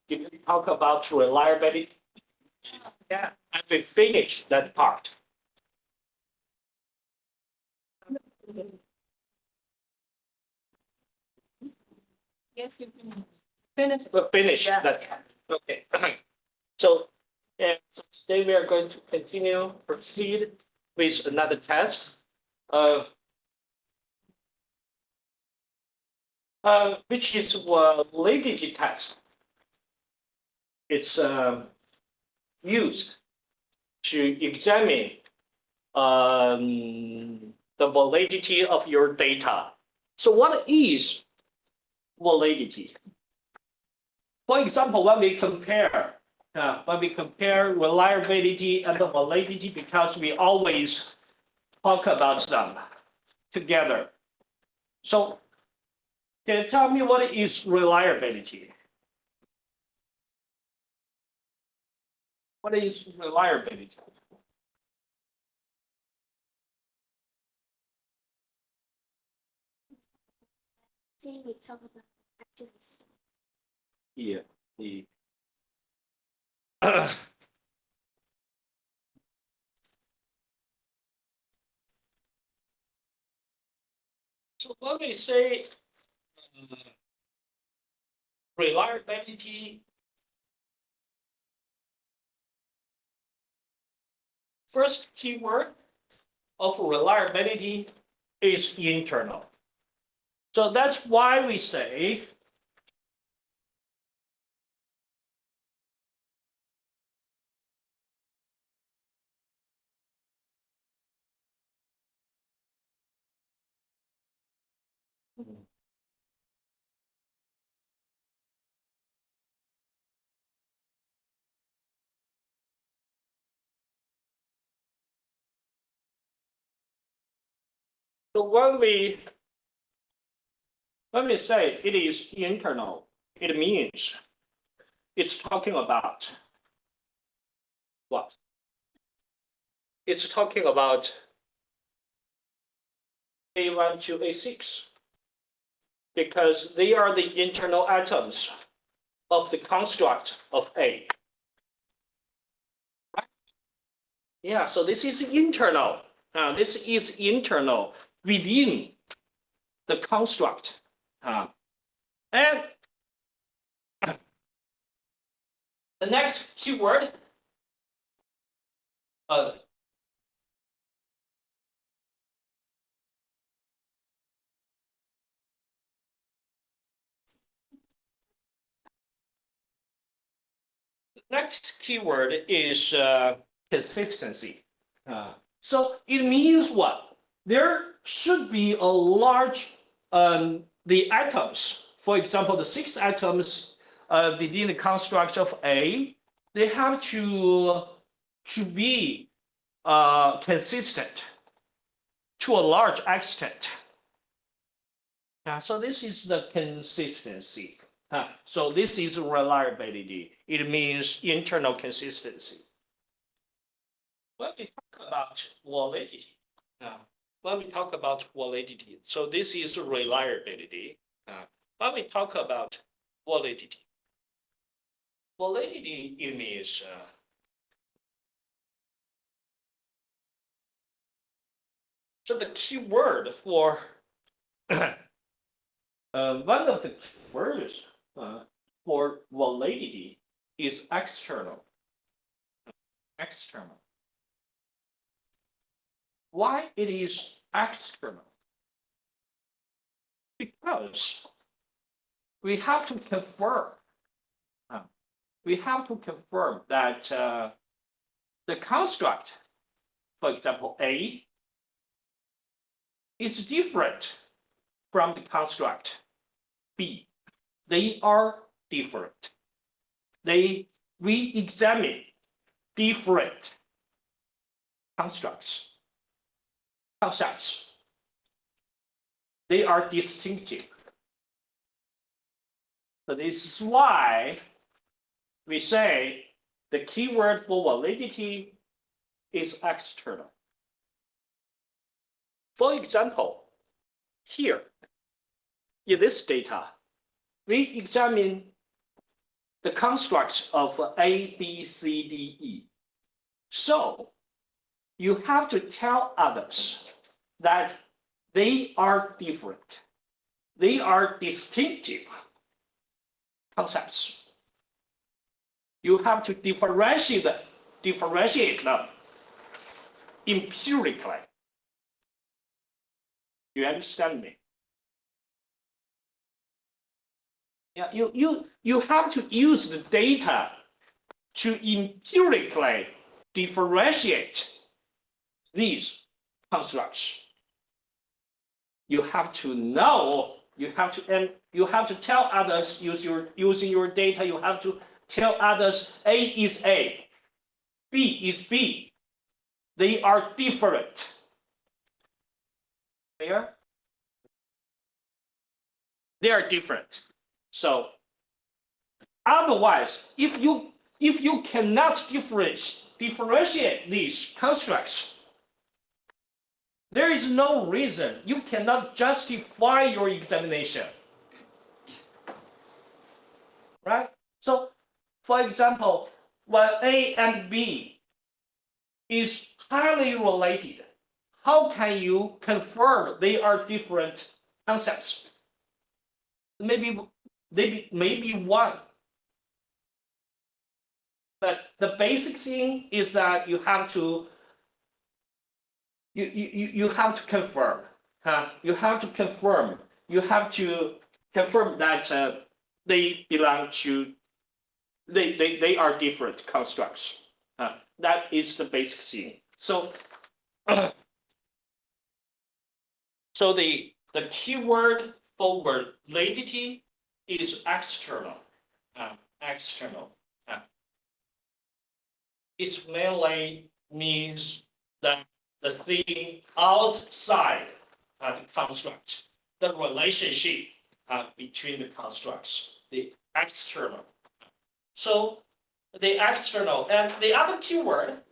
Did we talk about reliability? Yeah, and we finished that part. Yes, you finish. We'll finish that. Okay. So, so today we are going to proceed with another test, which is a validity test. It's used to examine the validity of your data. So what is validity? For example, when we compare reliability and the validity, because we always talk about them together. So can you tell me what is reliability? What is reliability? See, we talk about accuracy. Yeah. So when we say reliability, first keyword of reliability is internal. So that's why we say so when we say it is internal, it means it's talking about what? It's talking about A1 to A6 because they are the internal atoms of the construct of A. Right? Yeah, so this is internal. This is internal within the construct. And the next keyword, next keyword is consistency. So it means what? There should be a large, the atoms, for example, the 6 atoms within the construct of A, they have to be consistent to a large extent. So this is the consistency. So this is reliability. It means internal consistency. When we talk about validity, so this is reliability. When we talk about validity, it means so the key word for one of the words for validity is external. External. Why it is external? Because we have to confirm. We have to confirm that the construct, for example, A, is different from the construct B. They are different. We examine different concepts. They are distinctive. So this is why we say the keyword for validity is external. For example, here in this data, we examine the constructs of A, B, C, D, E. So you have to tell others that they are different. They are distinctive concepts. You have to differentiate them empirically. Do you understand me? Yeah, you have to use the data to empirically differentiate these constructs. You have to know, you have to tell others using your data, you have to tell others A is A, B is B. They are different. Clear? They are different. So otherwise, if you cannot differentiate these constructs, there is no reason you cannot justify your examination. Right? So, for example, when A and B is highly related, how can you confirm they are different concepts? Maybe one. But the basic thing is that you have to confirm. You have to confirm. You have to confirm that they belong to. They are different constructs. That is the basic thing. So, so the keyword for validity is external. External. It mainly means that the thing outside the construct, the relationship between the constructs, the external. So the external and the other keyword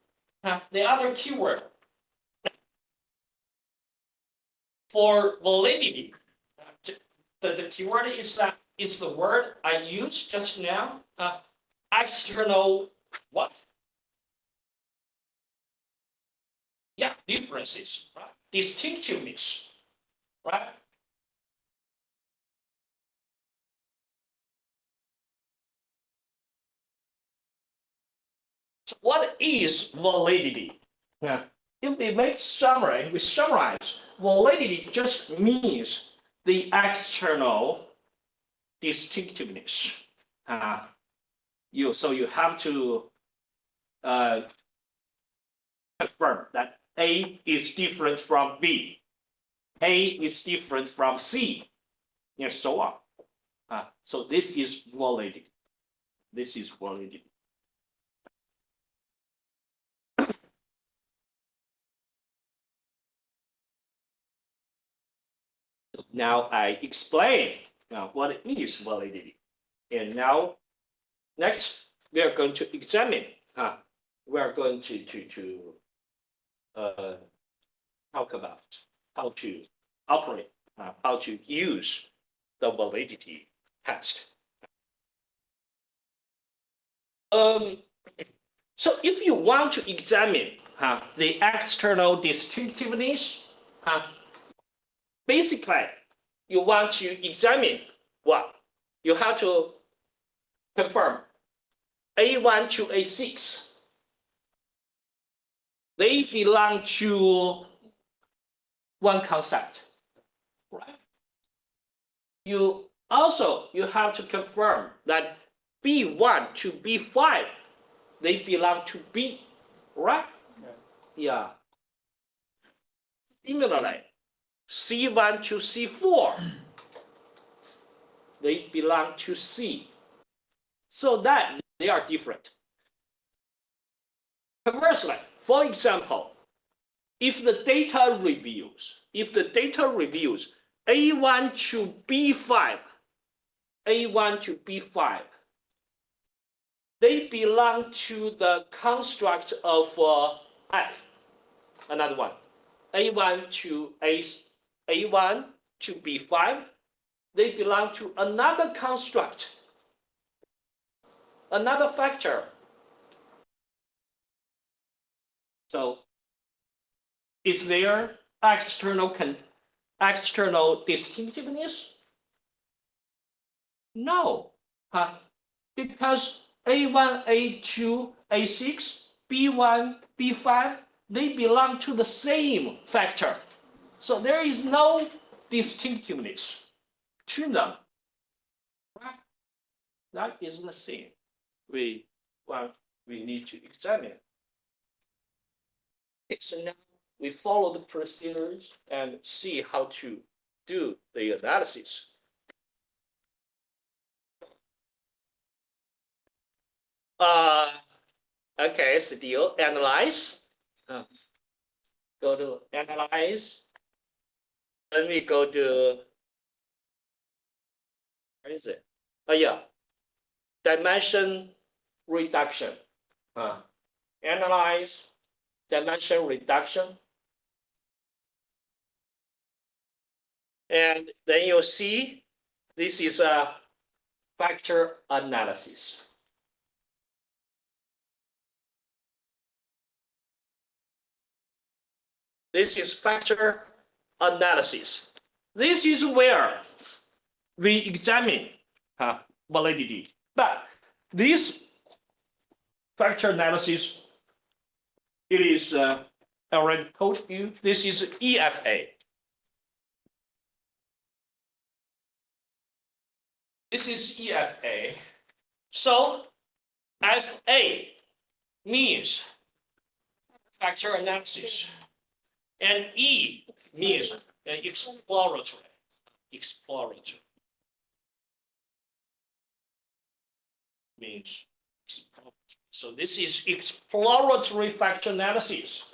for validity, the keyword is that it's the word I used just now. External what? Yeah, differences, right? Distinctiveness, right? So what is validity? Yeah. If we make summary, we summarize, validity just means the external distinctiveness. So you have to confirm that A is different from B, A is different from C, and so on. So this is validity. This is validity. So now I explain what is validity. And now, next, we are going to examine. We are going to talk about how to operate, how to use the validity test. So if you want to examine the external distinctiveness, basically you want to examine what? You have to confirm A1 to A6. They belong to one concept, right? You have to confirm that B1 to B5, they belong to B, right? Yeah. Similarly, C1 to C4, they belong to C. So that they are different. Conversely, for example, if the data reveals A1 to B5, they belong to the construct of F. Another one, A1 to B5, they belong to another construct, another factor. So is there external distinctiveness? No, because A1, A2, A6, B1, B5, they belong to the same factor. So there is no distinctiveness to them. Right? That is the same we need to examine. Okay, so now we follow the procedures and see how to do the analysis. Okay, still analyze. Go to analyze. Then we go to, where is it? Oh yeah, dimension reduction. Analyze dimension reduction. And then you'll see this is a factor analysis. This is factor analysis. This is where we examine validity. But this factor analysis, it is, I already told you, this is EFA. This is EFA. So FA means factor analysis. And E means exploratory. Exploratory means exploratory. So this is exploratory factor analysis.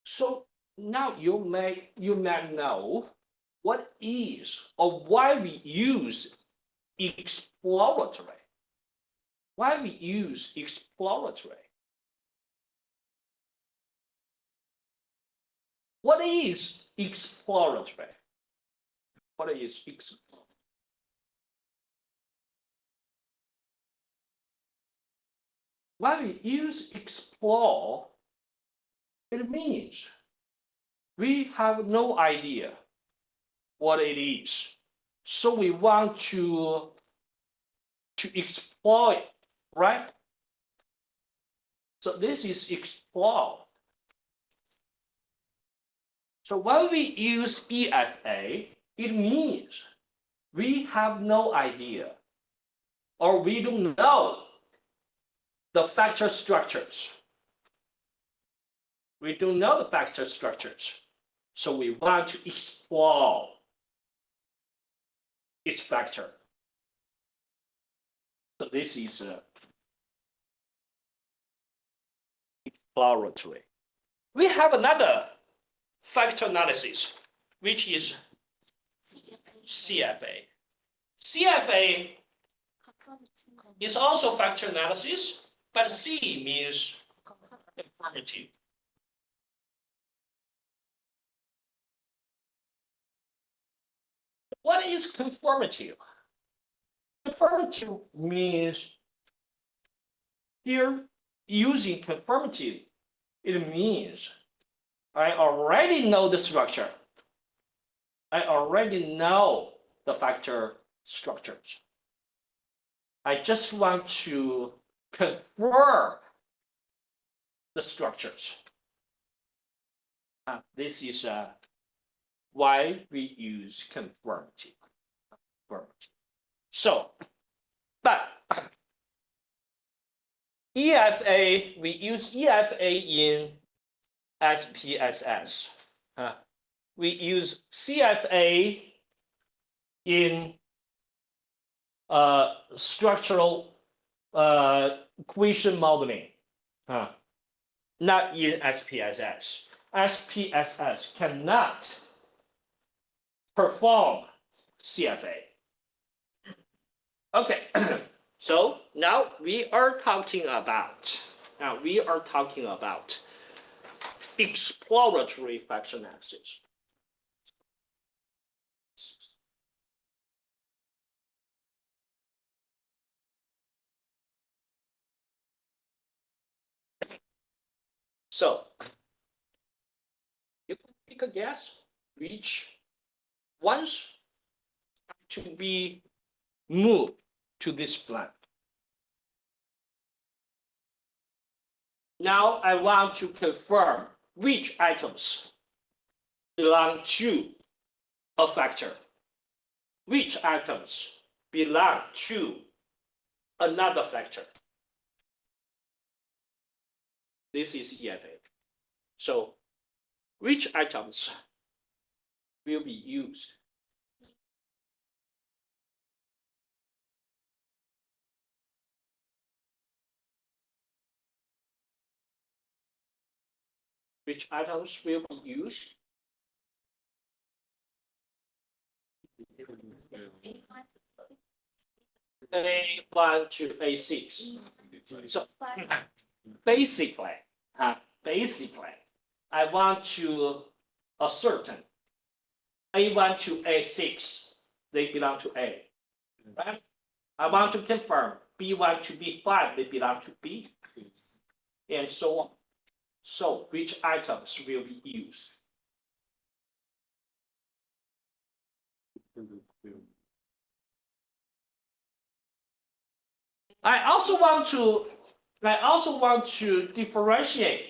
So now you may know what is or why we use exploratory. Why we use exploratory? What is exploratory? What is exploratory? Why we use explore, it means we have no idea what it is. So we want to explore it, right? So this is explore. So when we use EFA, it means we have no idea or we don't know the factor structures. We don't know the factor structures. So we want to explore its factor. So this is exploratory. We have another factor analysis, which is CFA. CFA is also factor analysis, but C means conformity. What is conformity? Conformity means, here using conformity, it means I already know the structure. I already know the factor structures. I just want to confirm the structures. This is why we use conformity. So, but EFA, we use EFA in SPSS. We use CFA in structural equation modeling, not in SPSS. SPSS cannot perform CFA. Okay, so now we are talking about exploratory factor analysis. So you can take a guess which ones have to be moved to this plan. Now I want to confirm which items belong to a factor, which items belong to another factor. This is EFA. So which items will be used? Which items will be used? A1 to A6. So basically, I want to ascertain A1 to A6, they belong to A. Right? I want to confirm B1 to B5, they belong to B, and so on. So which items will be used? I also want to differentiate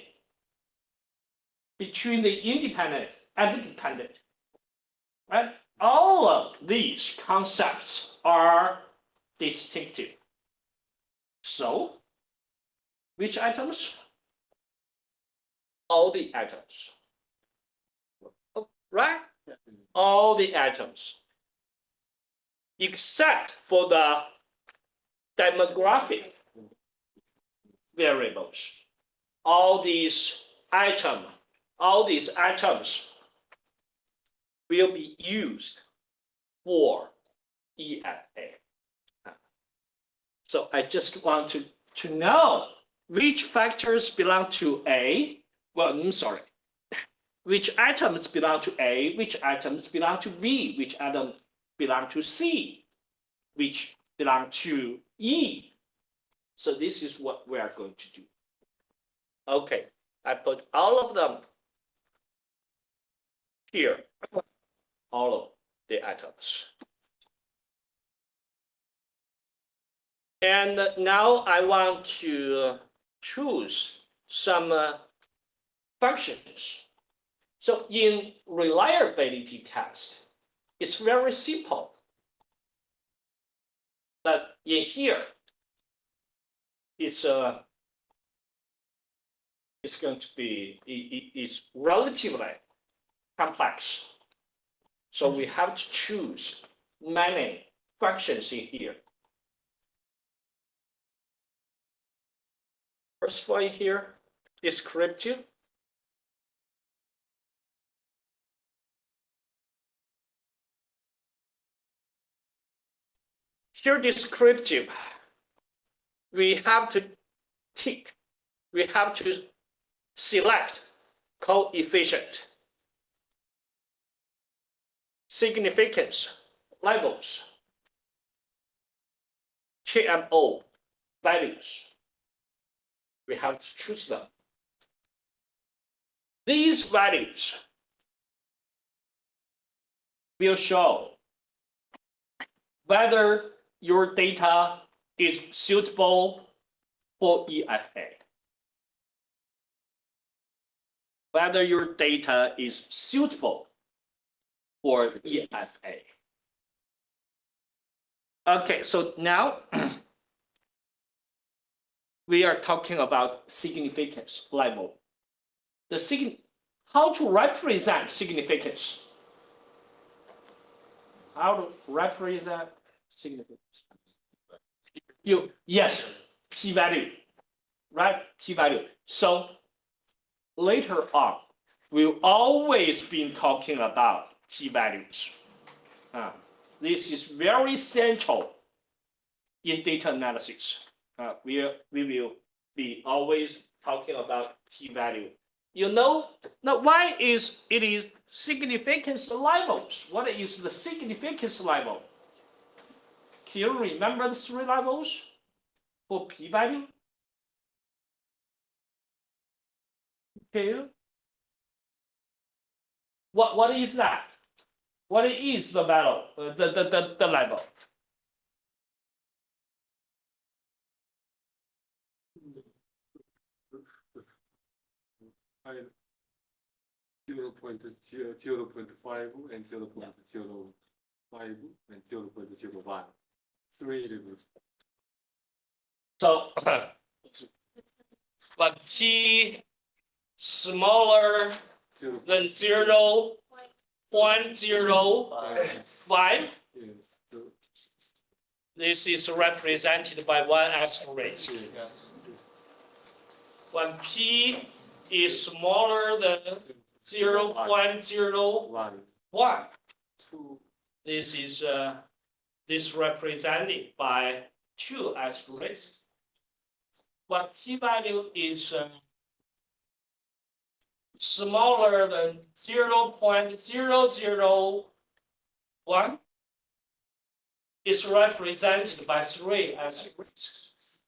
between the independent and the dependent. Right? All of these concepts are distinctive. So, which items? All the items. Right? All the items. Except for the demographic variables. All these items will be used for EFA. So I just want to know which factors belong to A. Well, I'm sorry. Which items belong to A, which items belong to B, which items belong to C, which belong to E. So this is what we are going to do. Okay, I put all of them here, all of the items. And now I want to choose some functions. So in reliability test, it's very simple. But in here, it's going to be, it's relatively complex. So we have to choose many functions in here. First one here, descriptive. Here, descriptive, we have to select coefficient, significance levels, KMO values. We have to choose them. These values will show whether your data is suitable for EFA. Whether your data is suitable for EFA. Okay, so now we are talking about significance level. How to represent significance? How to represent significance? Yes, p-value, right? P-value. So later on, we'll always be talking about p-values. This is very central in data analysis. We will be always talking about p-value. You know, now why is it significance levels? What is the significance level? Can you remember the 3 levels for p-value? Okay. What is that? What is the value? The level? I 0.5 and 0.05 and 0.01. 3 levels. So when p smaller than 0.05, Yes. this is represented by one asterisk. Yes. When p is smaller than 0.01, 1, 2, this is represented by two asterisks. When p-value is smaller than 0.001, is represented by three asterisks.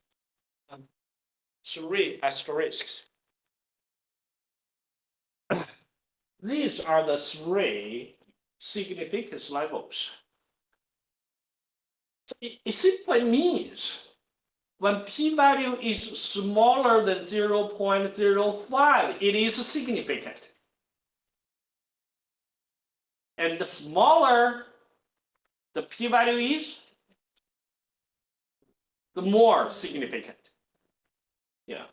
Three asterisks. These are the three significance levels. It simply means when p-value is smaller than 0.05, it is significant. And the smaller the p-value is, the more significant. Yeah.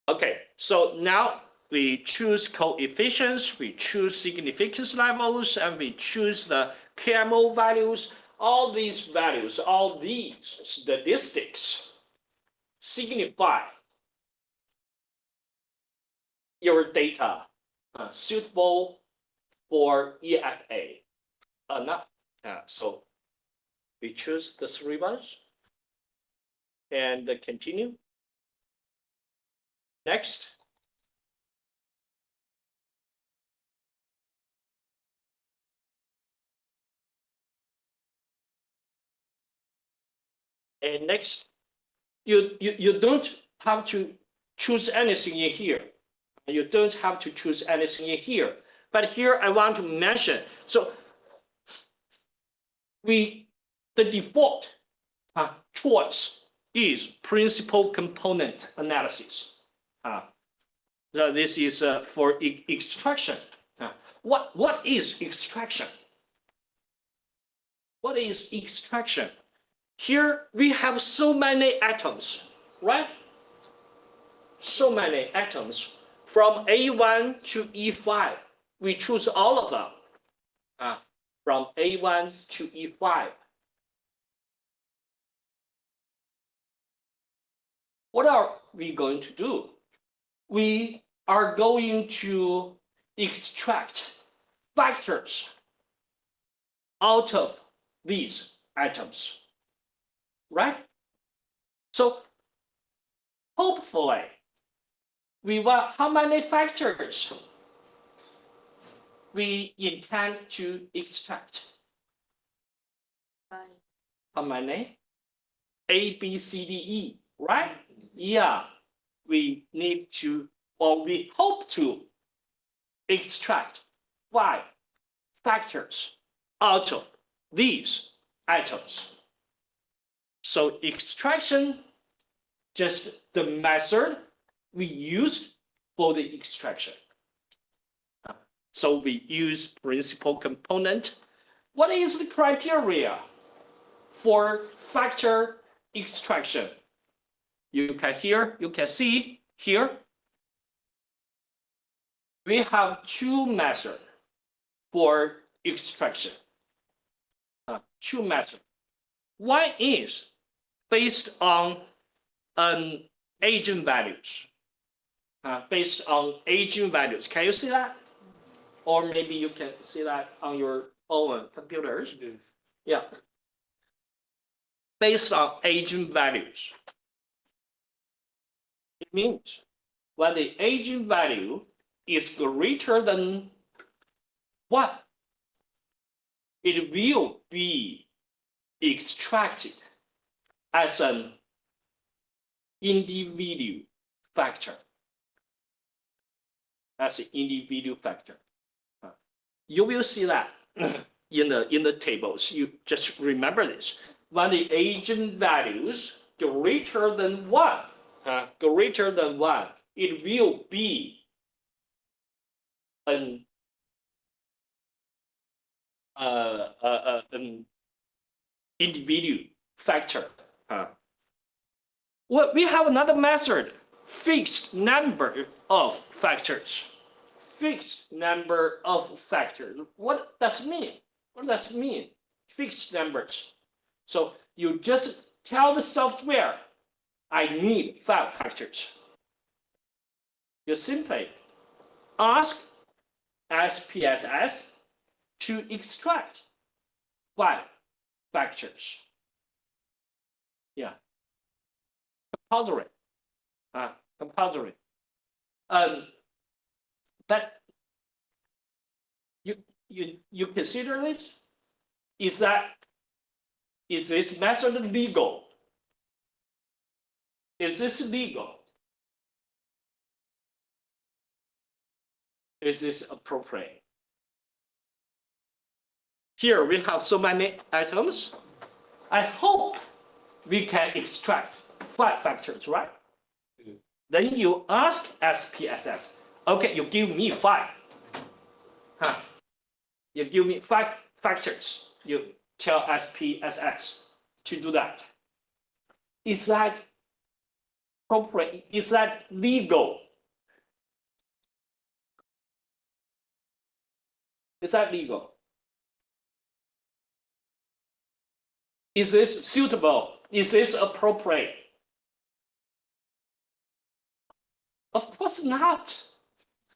Okay, so now we choose coefficients, we choose significance levels, and we choose the KMO values. All these values, all these statistics signify your data suitable for EFA or not. So we choose the three ones and continue. Next. And next, you don't have to choose anything in here. You don't have to choose anything in here. But here I want to mention, so the default choice is principal component analysis. So this is for extraction. What is extraction? What is extraction? Here we have so many atoms, right? So many atoms from A1 to E5. We choose all of them from A1 to E5. What are we going to do? We are going to extract factors out of these atoms, right? So hopefully, we want how many factors we intend to extract? How many? A, B, C, D, E, right? Yeah, we need to, or we hope to extract 5 factors out of these atoms. So extraction, just the method we use for the extraction. So we use principal component. What is the criteria for factor extraction? You can see here, we have 2 methods for extraction. 2 methods. One is based on eigenvalues. Based on eigenvalues. Can you see that? Or maybe you can see that on your own computers. Yeah. Based on eigenvalues. It means when the eigenvalue is greater than 1, it will be extracted as an individual factor. as an individual factor. You will see that in the tables. You just remember this. When the eigenvalues greater than 1, it will be an individual factor. Well, we have another method, fixed number of factors. Fixed number of factors. What does it mean? What does it mean? Fixed numbers. So you just tell the software, I need 5 factors. You simply ask SPSS to extract 5 factors. Yeah. Compulsory. Compulsory. But you consider this? Is this method legal? Is this legal? Is this appropriate? Here we have so many items. I hope we can extract 5 factors, right? Then you ask SPSS, okay, you give me 5. You give me 5 factors. You tell SPSS to do that. Is that appropriate? Is that legal? Is that legal? Is this suitable? Is this appropriate? Of course not.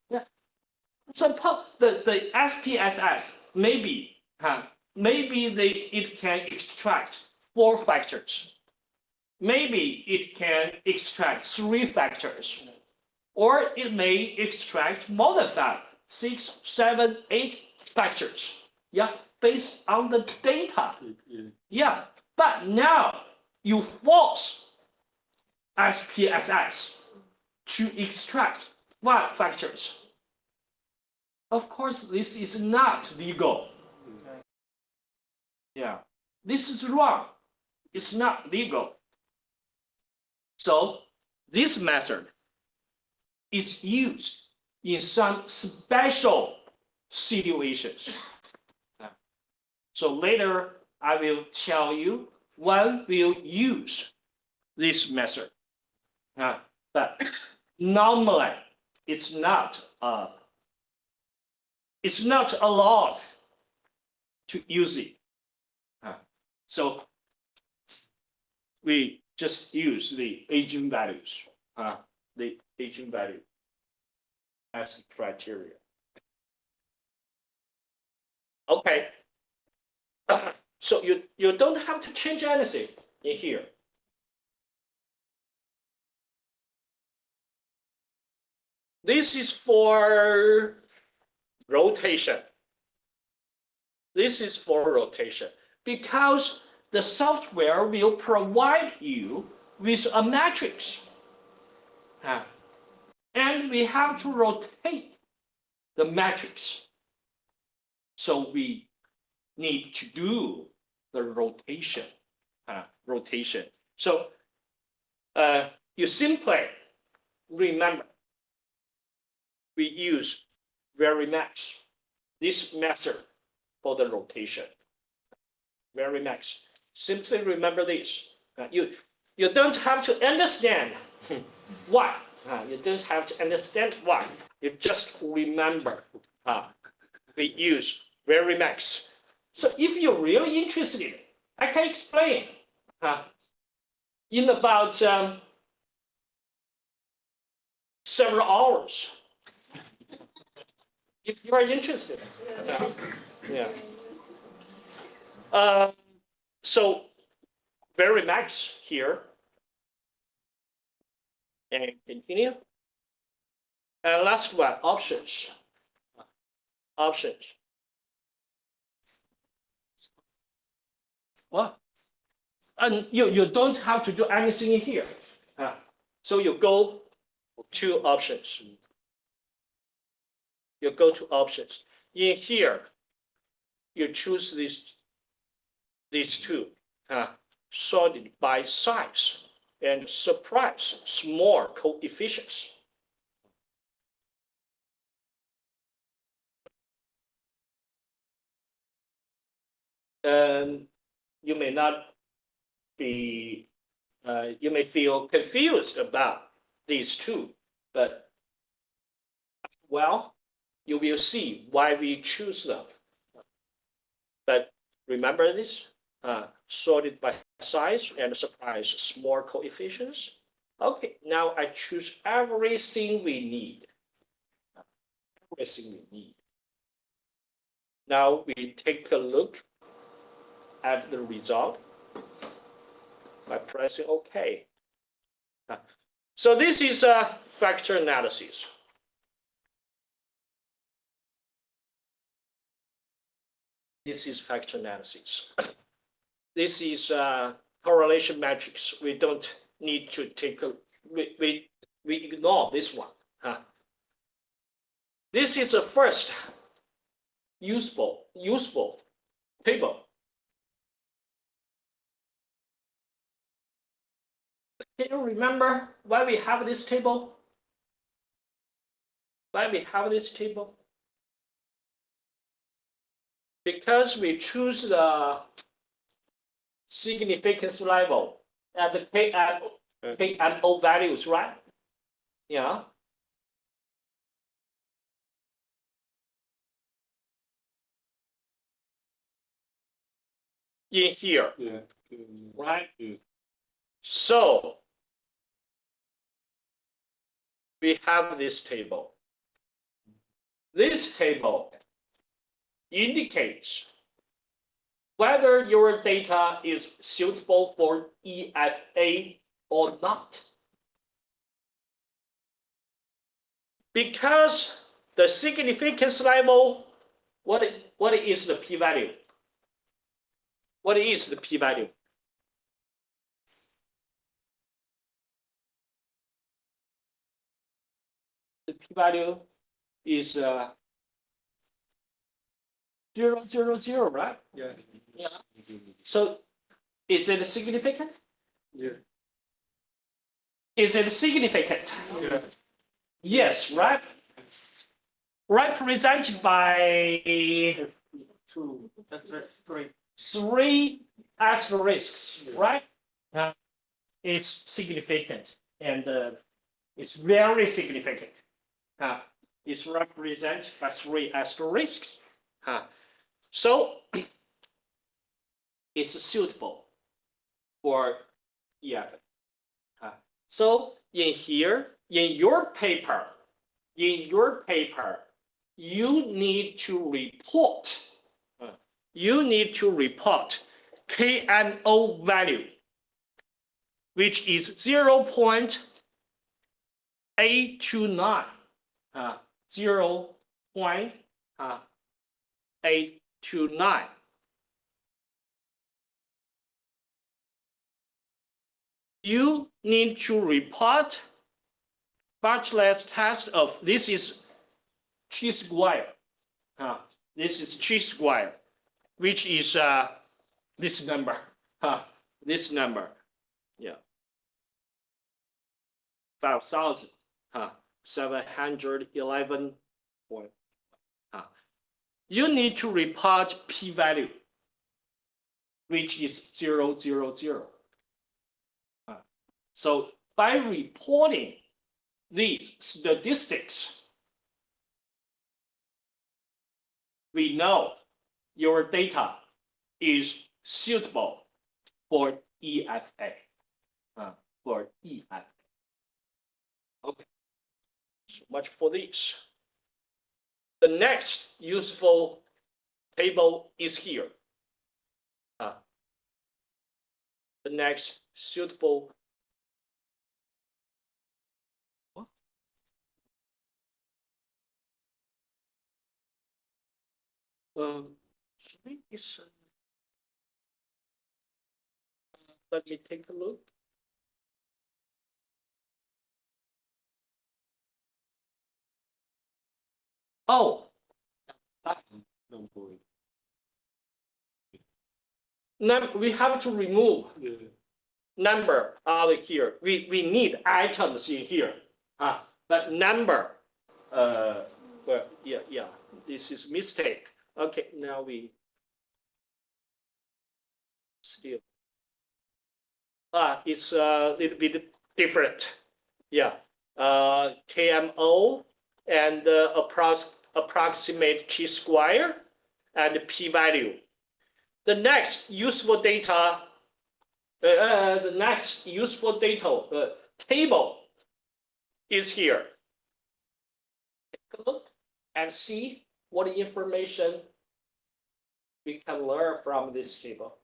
Yeah. Suppose the SPSS maybe it can extract 4 factors. Maybe it can extract 3 factors, or it may extract more than 5, 6, 7, 8 factors. Yeah, based on the data. Yeah, but now you force SPSS to extract 5 factors. Of course, this is not legal. Yeah, this is wrong. It's not legal. So this method is used in some special situations. So later I will tell you when we'll use this method. But normally it's not allowed to use it. So we just use the eigenvalues, the eigenvalue as criteria. Okay. So you don't have to change anything in here. This is for rotation. This is for rotation because the software will provide you with a matrix. And we have to rotate the matrix. So we need to do the rotation. So you simply remember we use very max, this method for the rotation. Very max. Simply remember this. You don't have to understand why. You don't have to understand why. You just remember we use very max. So if you're really interested, I can explain in about several hours. If you are interested. Yeah. So very max here. And continue. And last one, options. Options. What? And you don't have to do anything in here. So you go to options. You go to options. In here, you choose these two, sorted by size and surprise small coefficients. And you may not be, you may feel confused about these two, but well, you will see why we choose them. But remember this, sorted by size and surprise small coefficients. Okay, now I choose everything we need. Everything we need. Now we take a look at the result by pressing OK. So this is a factor analysis. This is factor analysis. This is correlation matrix. We don't need to take a, we ignore this one. This is the first useful table. Can you remember why we have this table? Why we have this table? Because we choose the significance level at the K and O values, right? Yeah. In here, Yeah. right? Yeah. So we have this table. This table indicates whether your data is suitable for EFA or not. Because the significance level, what is the p-value? What is the p-value? The p-value is 0, 0, 0, right? Yeah. Yeah. So is it significant? Yeah. Is it significant? Yeah. Yes, right? Represented by 2. That's 3. 3 asterisks, right? It's significant, and it's very significant. It's represented by 3 asterisks. So it's suitable for EFA. So in here, in your paper, you need to report. You need to report K and O value, which is 0.829. 0.829. You need to report Bartlett's test of this is chi-square. This is chi-square, which is this number. This number, yeah, 5,711. You need to report p-value, which is 0, 0, 0. So by reporting these statistics, we know your data is suitable for EFA. For EFA. Okay, so much for this. The next useful table is here. The next suitable. Let me take a look. Oh, we have to remove number out of here. We need items in here. But number, well, yeah, this is mistake. Okay, now we still. It's a little bit different. Yeah, KMO and approximate chi-square and p-value. The next useful data, table is here. Take a look and see what information we can learn from this table.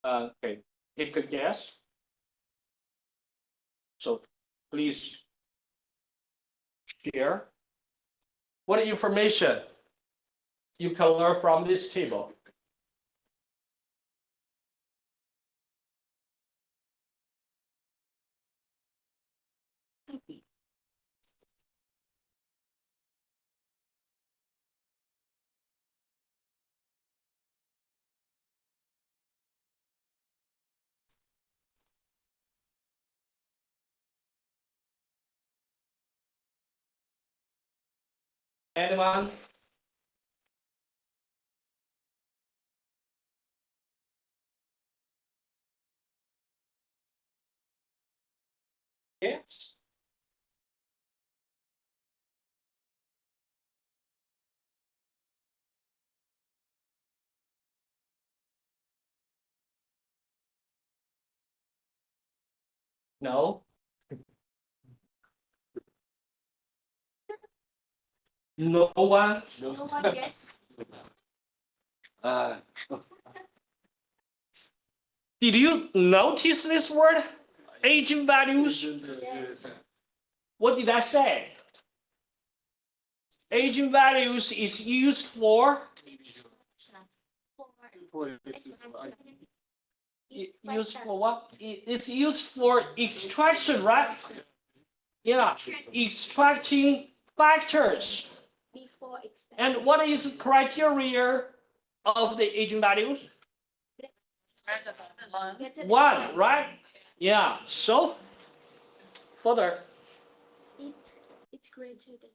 Okay, take a guess. So please share what information you can learn from this table. Anyone? Yes. No. No one. No one guess. Did you notice this word? Eigenvalues? Yes. What did I say? Eigenvalues is used for used for what? It's used for extraction, right? Yeah, extracting factors. Before extension. And what is the criteria of the eigenvalues? One, right? Yeah. So further. It's greater than.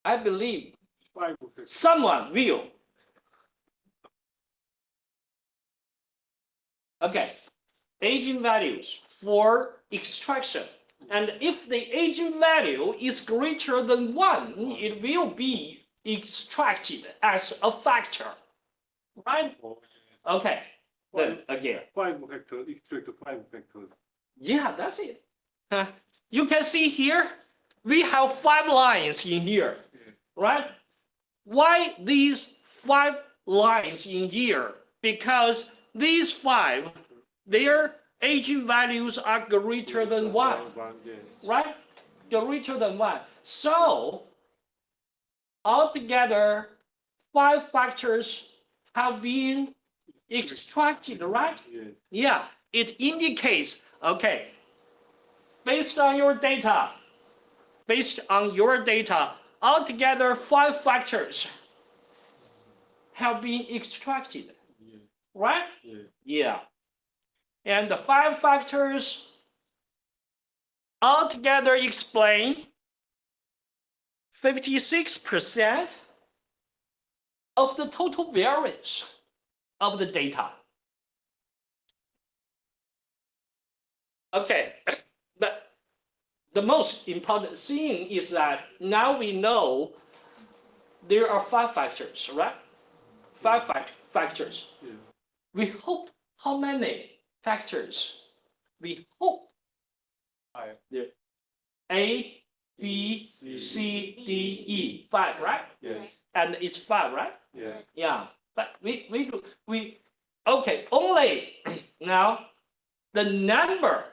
I believe someone will. Okay, eigenvalues for extraction. And if the eigenvalue is greater than 1, it will be extracted as a factor. Right? Okay, then again. 5 factors, extract 5 factors. Yeah, that's it. You can see here, we have 5 lines in here, right? Why these 5 lines in here? Because these 5, their eigenvalues are greater than 1, right? Greater than 1. So, altogether, 5 factors have been extracted, right? Yeah, it indicates, okay, based on your data, altogether 5 factors have been extracted, right? Yeah. And the 5 factors altogether explain 56% of the total variance of the data. Okay, but the most important thing is that now we know there are 5 factors, right? 5 factors. Yeah. We hope how many factors? We hope Five. there A, B, C, D, E, 5, right? Yes. And it's 5, right? Yeah. Yeah, but we okay, only now the number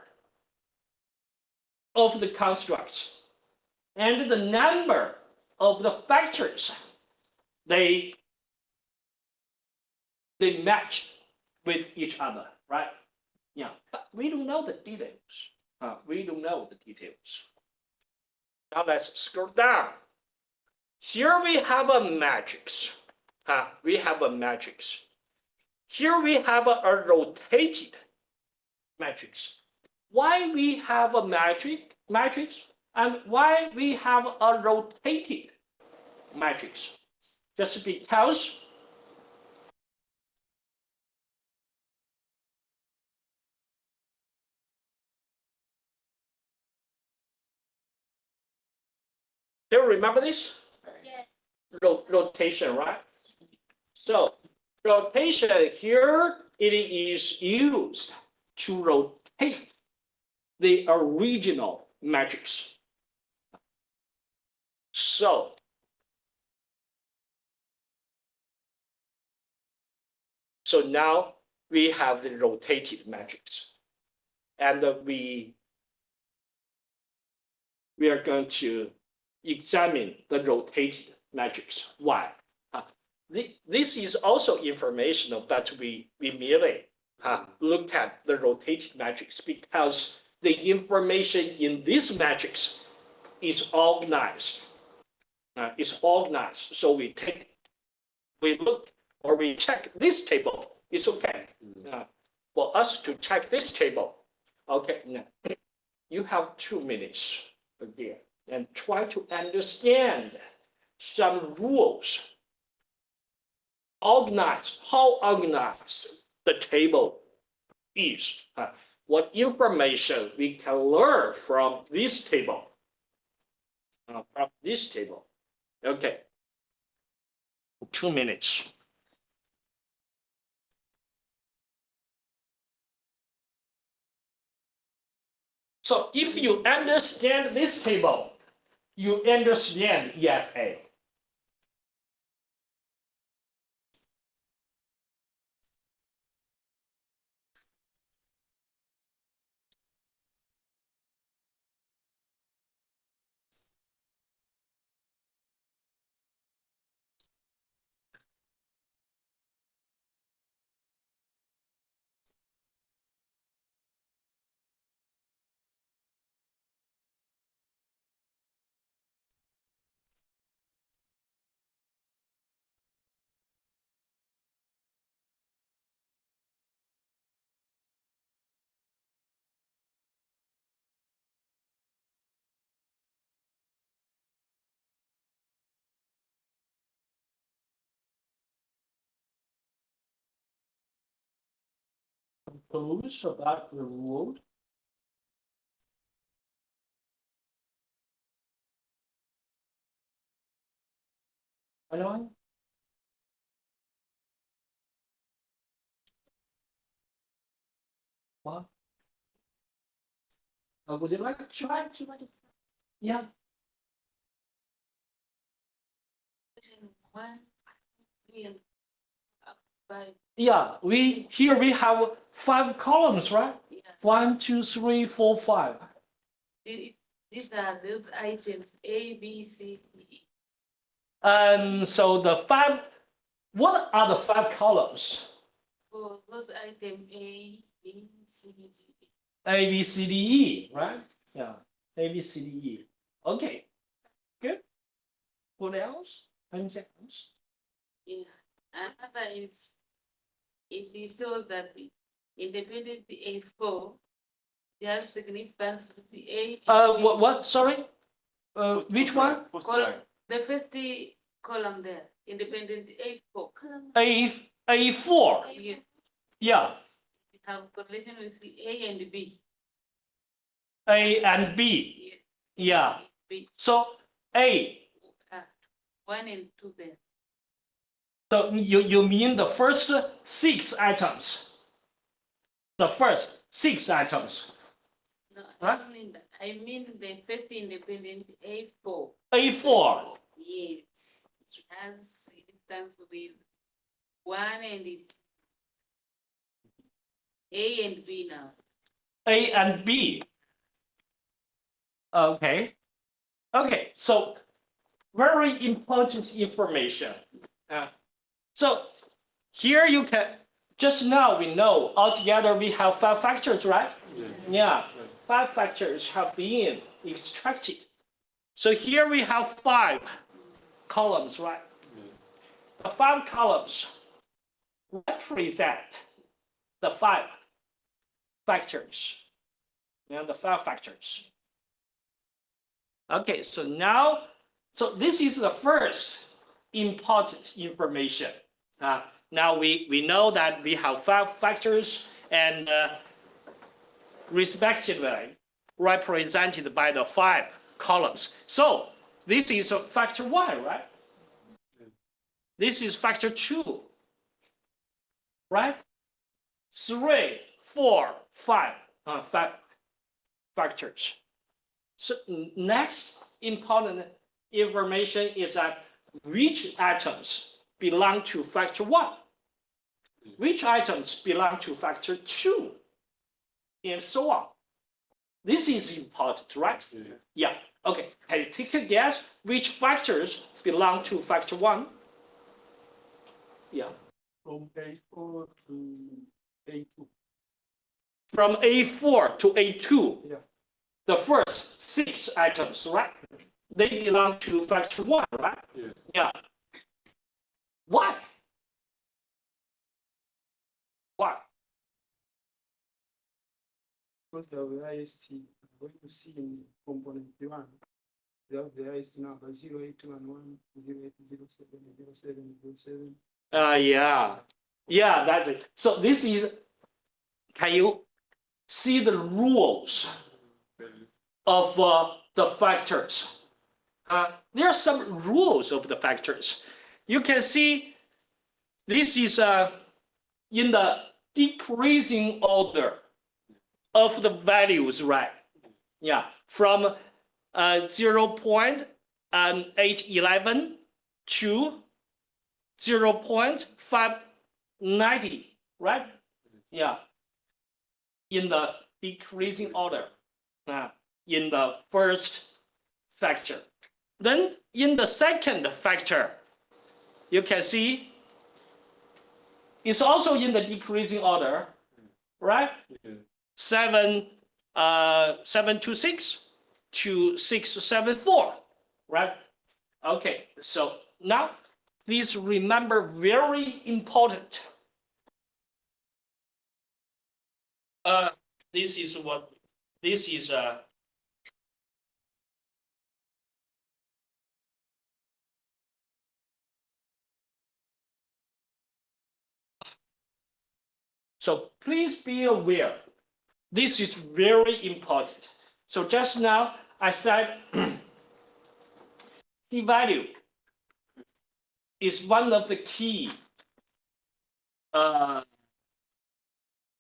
of the constructs and the number of the factors they match with each other, right? Yeah, but we don't know the details. We don't know the details. Now let's scroll down. Here we have a matrix. We have a matrix. Here we have a rotated matrix. Why we have a matrix and why we have a rotated matrix? Just because do you remember this? Yes. Rotation, right? So rotation here, it is used to rotate the original matrix. So now we have the rotated matrix, and we are going to examine the rotated matrix. Why? This is also informational, but we merely looked at the rotated matrix because the information in this matrix is organized. So we look or we check this table. It's okay for us to check this table. Okay, now you have 2 minutes again and try to understand some rules. How organized the table is. What information we can learn from this table. Okay. 2 minutes. So if you understand this table, you understand EFA. Compose about the rule. Anyone? What? Would you like to try? Yeah. Yeah, here we have 5 columns, right? Yeah. 1, 2, 3, 4, 5. These are those items A, B, C, D, E. And so the 5, what are the 5 columns? For those items A, B, C, D, E. A, B, C, D, E, right? Yeah, A, B, C, D, E. Okay, good. What else? Anything else? Yeah. Another is it shows that the independent A4 there's significance with the A. What? Sorry. Which one? Column, the first column there, independent A4. A4. Yes, Yeah. it have correlation with the A and B. A and B. Yeah. B, So A. 1 and 2 then. So you mean the first 6 items? The first 6 items. No, I Huh? don't mean that. I mean the first independent A4. A4. Yes. It has instance with 1 and A and B now. A and B. Okay. Okay. So very important information. So here you can, just now we know altogether we have 5 factors, right? Yeah. 5 factors have been extracted. So here we have 5 columns, right? The 5 columns represent the 5 factors. The 5 factors. Okay, so now, so this is the first important information. Now we know that we have 5 factors and respectively represented by the 5 columns. So this is factor 1, right? This is factor 2, right? 3, 4, 5, 5 factors. So next important information is that which atoms belong to factor 1, which items belong to factor 2, and so on. This is important, right? Yeah. Okay. Can you take a guess which factors belong to factor 1? Yeah. From A4 to A2. From A4 to A2. Yeah. The first 6 items, right? They belong to factor 1, right? Yeah. Why? Why? Because the highest, what you see in component 1, they have the highest number 0, 8, 2, and 1, 0, 8, 0, 7, 0, 7, 0, 7. Yeah. Yeah, that's it. So this is, can you see the rules of the factors? There are some rules of the factors. You can see this is in the decreasing order of the values, right? Yeah, from 0.811 to 0.590, right? Yeah, in the decreasing order, in the first factor. Then in the second factor, you can see it's also in the decreasing order, right? 726 to 674, right? Okay, so now please remember very important. This is what this is. So please be aware. This is very important. So just now I said p-value is one of the key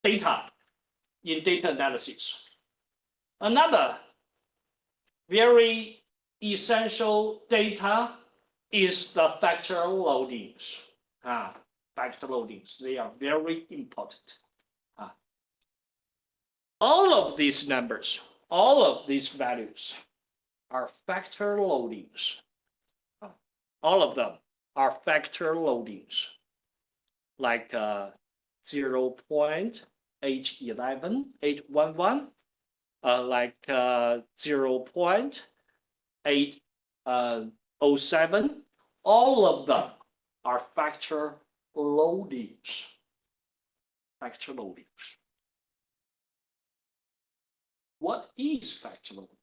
data in data analysis. Another very essential data is the factor loadings. Factor loadings, they are very important. All of these numbers, all of these values are factor loadings. All of them are factor loadings, like 0.811, 811, like 0.807. All of them are factor loadings. Factor loadings. What is factor loading?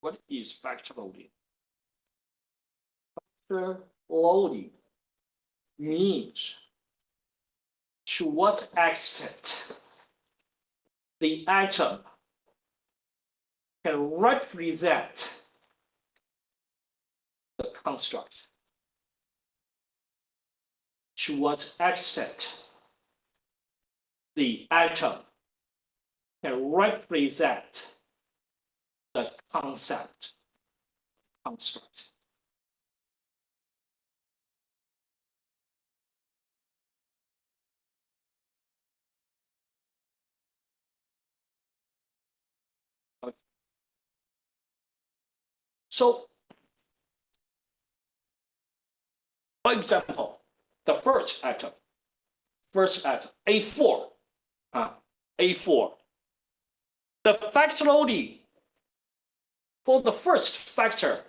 What is factor loading? Factor loading means to what extent the atom can represent the construct. To what extent the atom can represent the concept construct. So, for example, the first atom, A4, A4. The factor loading for the first factor,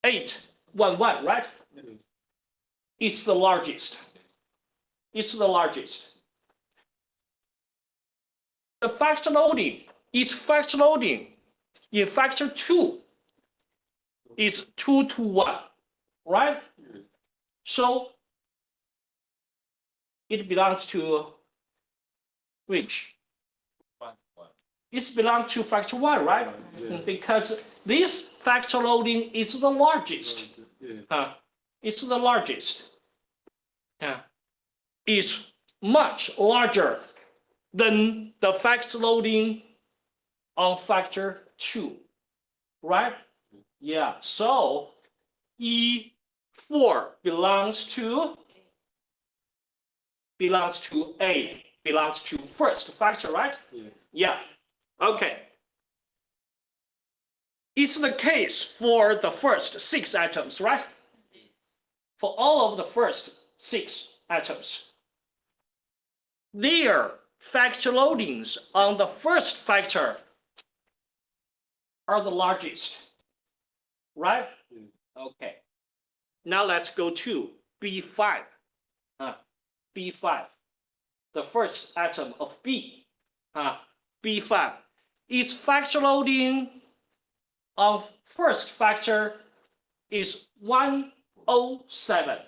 811, right? It's the largest. It's the largest. The factor loading is factor loading in factor 2 is 2 to 1, right? So it belongs to which? It belongs to factor 1, right? Because this factor loading is the largest. It's the largest. It's much larger than the factor loading on factor 2, right? Yeah, so E4 belongs to A, belongs to first factor, right? Yeah. Okay. It's the case for the first 6 atoms, right? For all of the first 6 atoms. Their factor loadings on the first factor are the largest, right? Okay. Now let's go to B5. B5, the first atom of B. B5. Its factor loading on first factor is 107,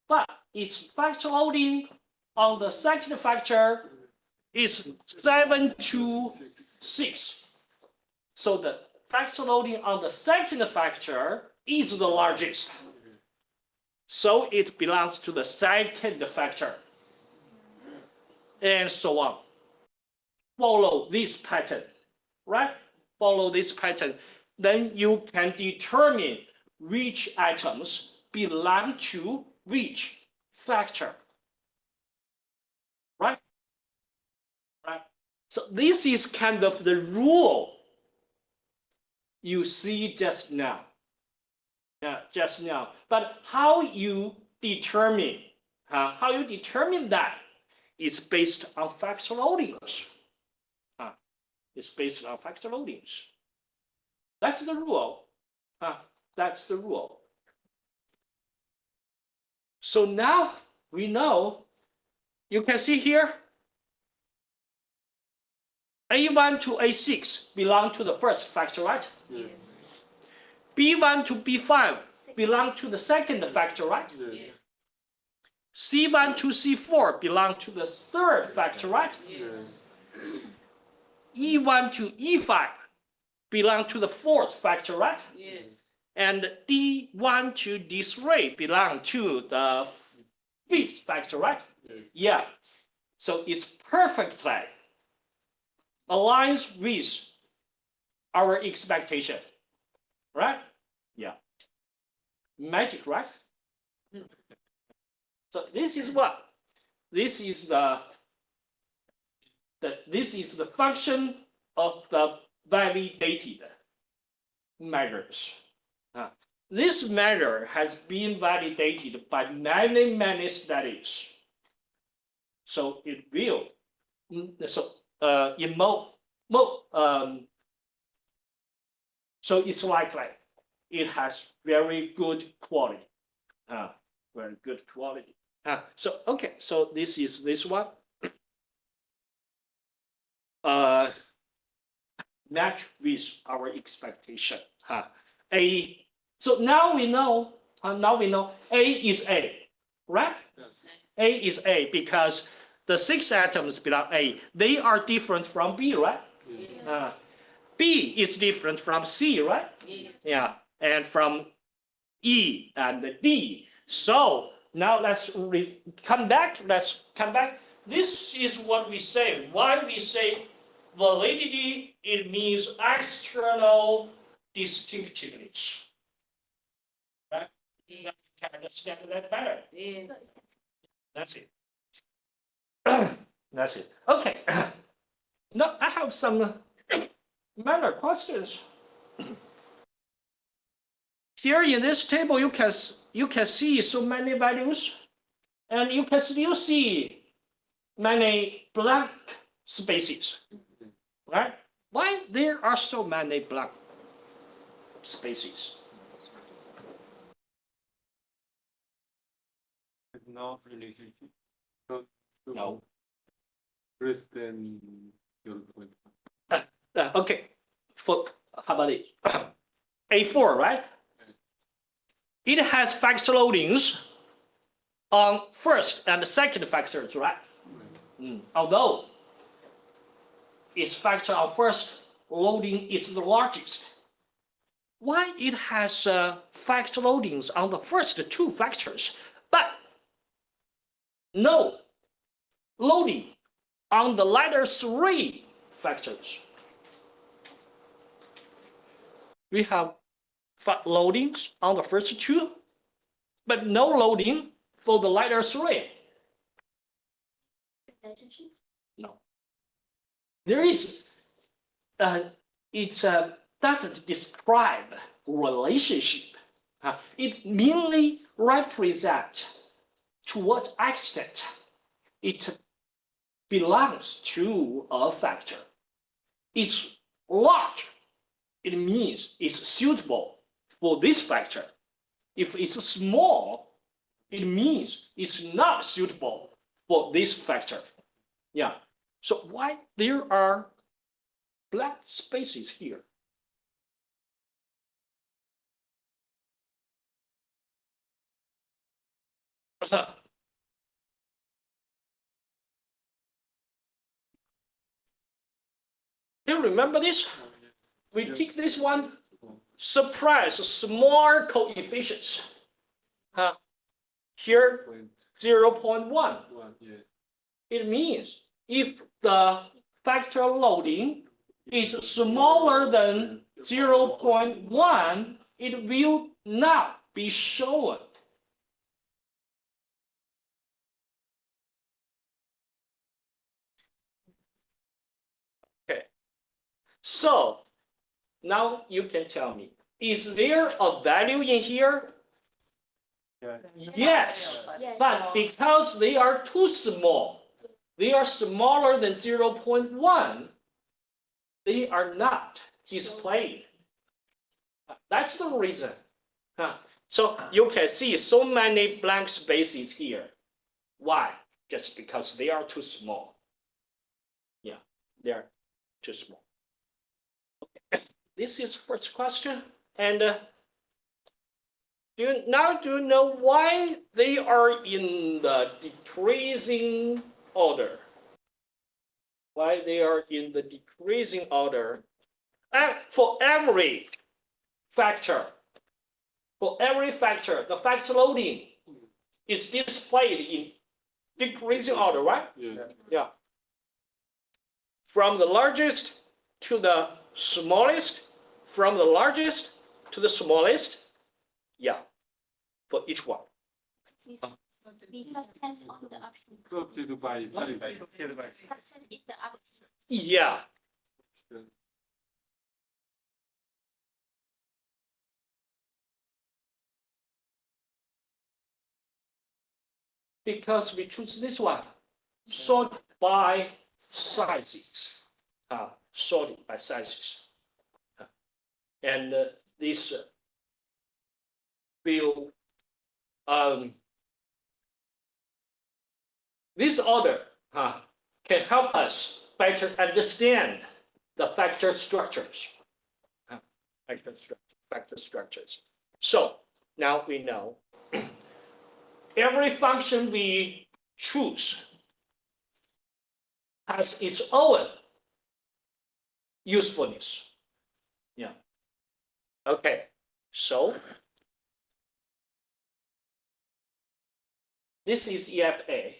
but its factor loading on the second factor is 726. So the factor loading on the second factor is the largest. So it belongs to the second factor. And so on. Follow this pattern, right? Follow this pattern. Then you can determine which atoms belong to which factor. Right? Right? So this is kind of the rule you see just now. Yeah, just now. But how you determine that is based on factor loadings. It's based on factor loadings. That's the rule. That's the rule. So now we know, you can see here, A1 to A6 belong to the first factor, right? Yes. B1 to B5 belong to the second factor, right? Yes. C1 to C4 belong to the third factor, right? Yes. E1 to E5 belong to the fourth factor, right? Yes. And D1 to D3 belong to the fifth factor, right? Yeah. So it's perfectly aligns with our expectation, right? Yeah. Magic, right? So this is what? This is the function of the validated measures. This measure has been validated by many, many studies. So it will, so it's likely it has very good quality. Very good quality. So okay, so this is this one. Match with our expectation. So now we know. A is A, right? Yes. A is A because the 6 atoms belong A. They are different from B, right? Yes. B is different from C, right? Yeah. Yeah, and from E and D. So now let's come back. Let's come back. This is what we say. Why we say validity? It means external distinctiveness. Right? Yeah. Can understand that better. Yeah. That's it. That's it. Okay. Now I have some minor questions. Here in this table, you can see so many values, and you can still see many blank spaces, right? Why there are so many blank spaces? No relationship. No. Less than 0.5. Okay. How about it? A4, right? It has factor loadings on first and second factors, right? Although its factor on first loading is the largest. Why it has factor loadings on the first two factors, but no loading on the latter three factors? We have loadings on the first two, but no loading for the latter three. Relationship. No. There is, it doesn't describe relationship. It merely represents to what extent it belongs to a factor. It's large. It means it's suitable for this factor. If it's small, it means it's not suitable for this factor. Yeah. So why there are blank spaces here? Do you remember this? We take this one, suppress small coefficients. Here, 0.1. Yeah. It means if the factor loading is smaller than 0.1, it will not be shown. Okay. So now you can tell me, is there a value in here? Yeah. Yes, Yes. but because they are too small, they are smaller than 0.1, they are not displayed. That's the reason. So you can see so many blank spaces here. Why? Just because they are too small. Yeah, they are too small. Okay. This is first question. And do you know why they are in the decreasing order? Why they are in the decreasing order? And for every factor, the factor loading is displayed in decreasing order, right? Yeah. Yeah. From the largest to the smallest, from the largest to the smallest. Yeah, for each one. We subtest on the option. Corrupted by Subtest is the option. Yeah. Because we choose this one, sort by sizes. Sorted by sizes. And this will, this order can help us better understand the factor structures. Factor structures. So now we know every function we choose has its own usefulness. Yeah. Okay, so this is EFA.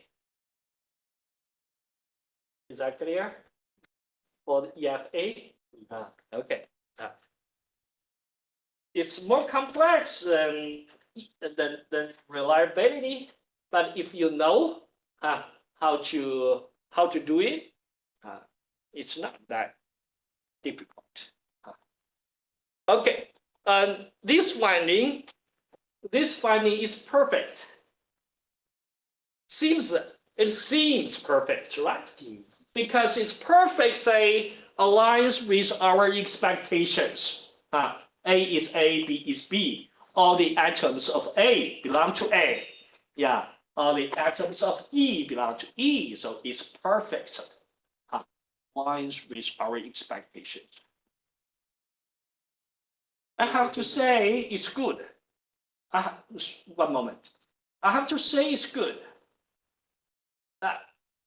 Is that clear? For the EFA? Okay. It's more complex than reliability, but if you know how to do it, it's not that difficult. Okay, this finding is perfect. It seems perfect, right? Because it's perfectly aligns with our expectations. A is A, B is B. All the atoms of A belong to A. Yeah, all the atoms of E belong to E. So it's perfect. Aligns with our expectations. I have to say it's good. One moment. I have to say it's good.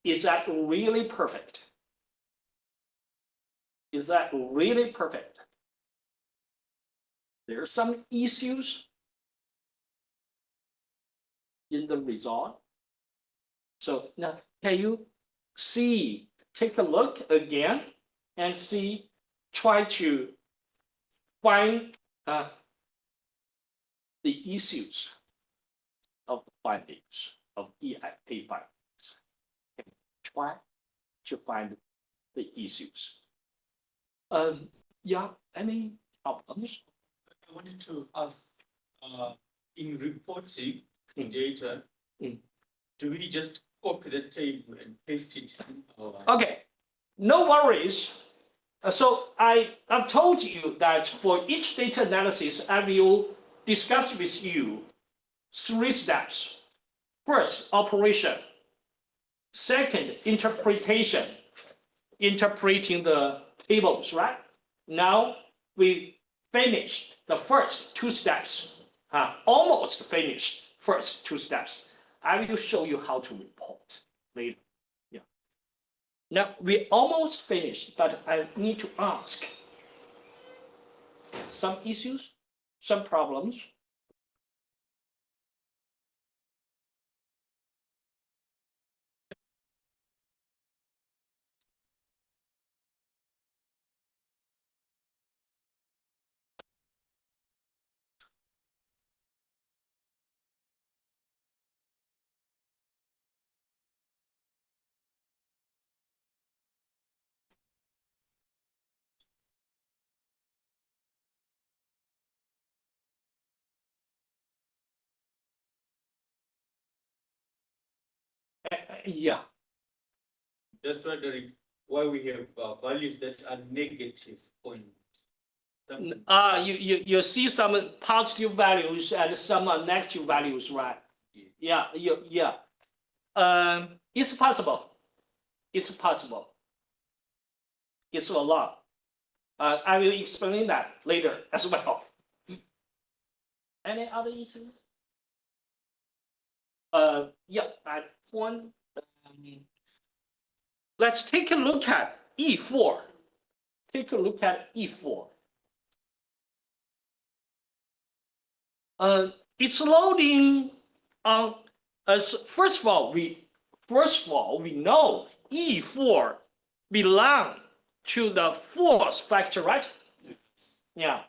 Is that really perfect? Is that really perfect? There are some issues in the result. So now, can you see, take a look again and see, try to find the issues of the findings of EFA findings. Okay. Try to find the issues. Yeah, any problems? I wanted to ask, in reporting data, do we just copy the table and paste it? Okay, no worries. So I've told you that for each data analysis, I will discuss with you 3 steps. First, operation. Second, interpretation, interpreting the tables, right? Now we finished the first 2 steps, almost finished first 2 steps. I will show you how to report later. Yeah. Now we almost finished, but I need to ask some issues, some problems. Yeah. Just wondering why we have values that are negative point. You see some positive values and some negative values, right? Yeah. It's possible. It's possible. It's a lot. I will explain that later as well. Any other issues? Yeah, at one. Let's take a look at E4. Take a look at E4. It's loading on. First of all, we know E4 belong to the 4th factor, right? Yeah.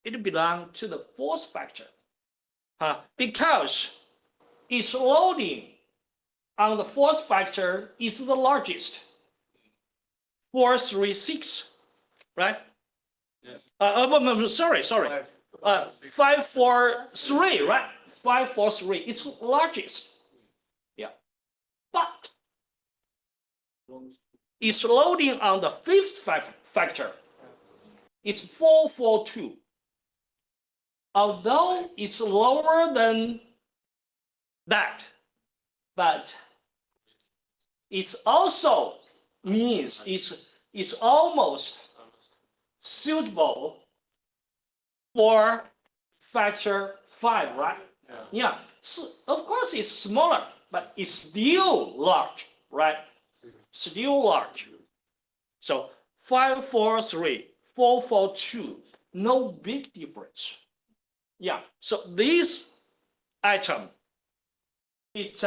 It belongs to the 4th factor. Because its loading on the 4th factor is the largest. 4, 3, 6, right? Yes. Sorry. 5, 4, 3, right? 5, 4, 3. It's largest. Yeah. But it's loading on the 5th factor. It's 4, 4, 2. Although it's lower than that, but it's also means it's almost suitable for factor 5, right? Yeah. So of course it's smaller, but it's still large, right? Still large. So 5, 4, 3, 442, no big difference. Yeah, so this item, it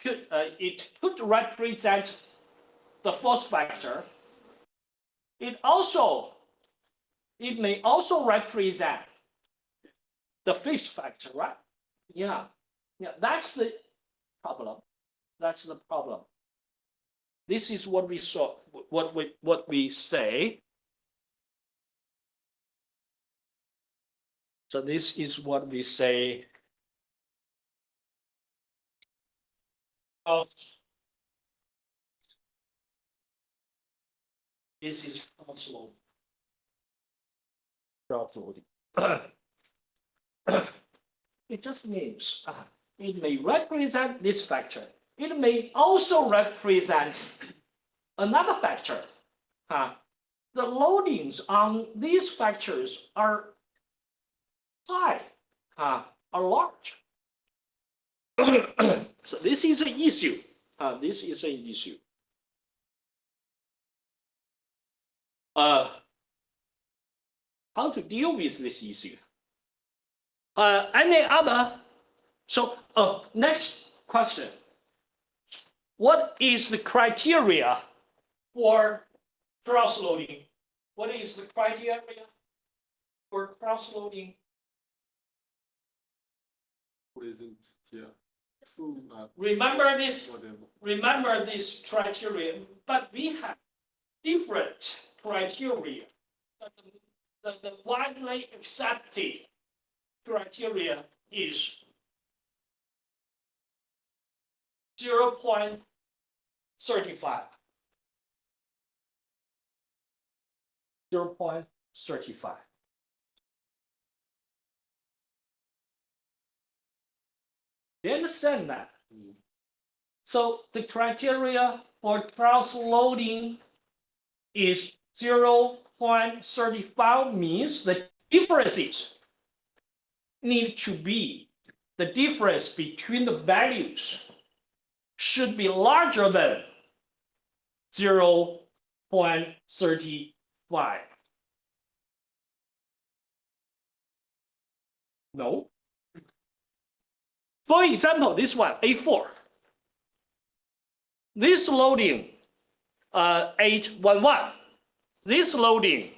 could represent the fourth factor. It may also represent the fifth factor, right? Yeah, that's the problem. That's the problem. This is what we saw, what we say. So this is what we say of this is cross-loading. It just means it may represent this factor. It may also represent another factor. The loadings on these factors are high, are large. So this is an issue. This is an issue. How to deal with this issue? Any other? So, next question. What is the criteria for cross-loading? What is the criteria for cross-loading? Present, yeah. Full, Remember this. whatever. Remember this criteria, but we have different criteria. But the widely accepted criteria is 0.35. 0.35. You understand that? So the criteria for cross-loading is 0.35 means the differences need to be, the difference between the values should be larger than 0.35. No. For example, this one, A4. This loading, 811. This loading,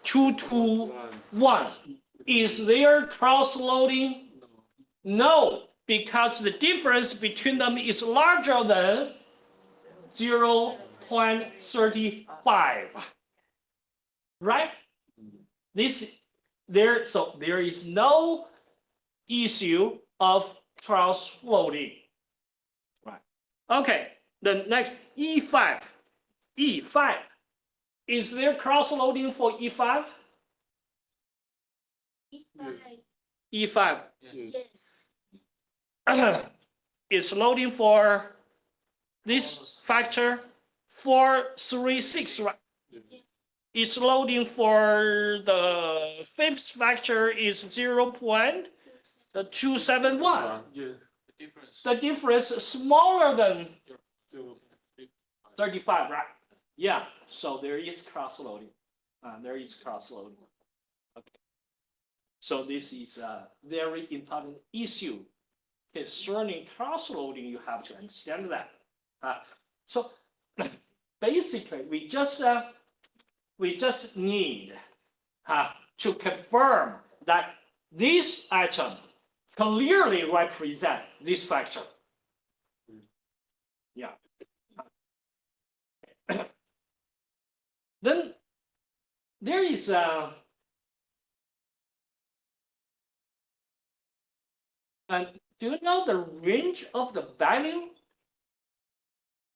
221. Is there cross-loading? No, because the difference between them is larger than 0.35. Right? So there is no issue of cross-loading. Right. Okay, the next E5. E5. Is there cross-loading for E5? E5 Yes. is loading for this factor 436, right? It's loading for the fifth factor is 0.271. Yeah. The difference is smaller than So, 35, right? Yeah, so there is cross-loading. There is cross-loading. Okay. So this is a very important issue concerning cross-loading. You have to understand that. So basically, we just need to confirm that this item clearly represents this factor. Yeah. Then there is and do you know the range of the value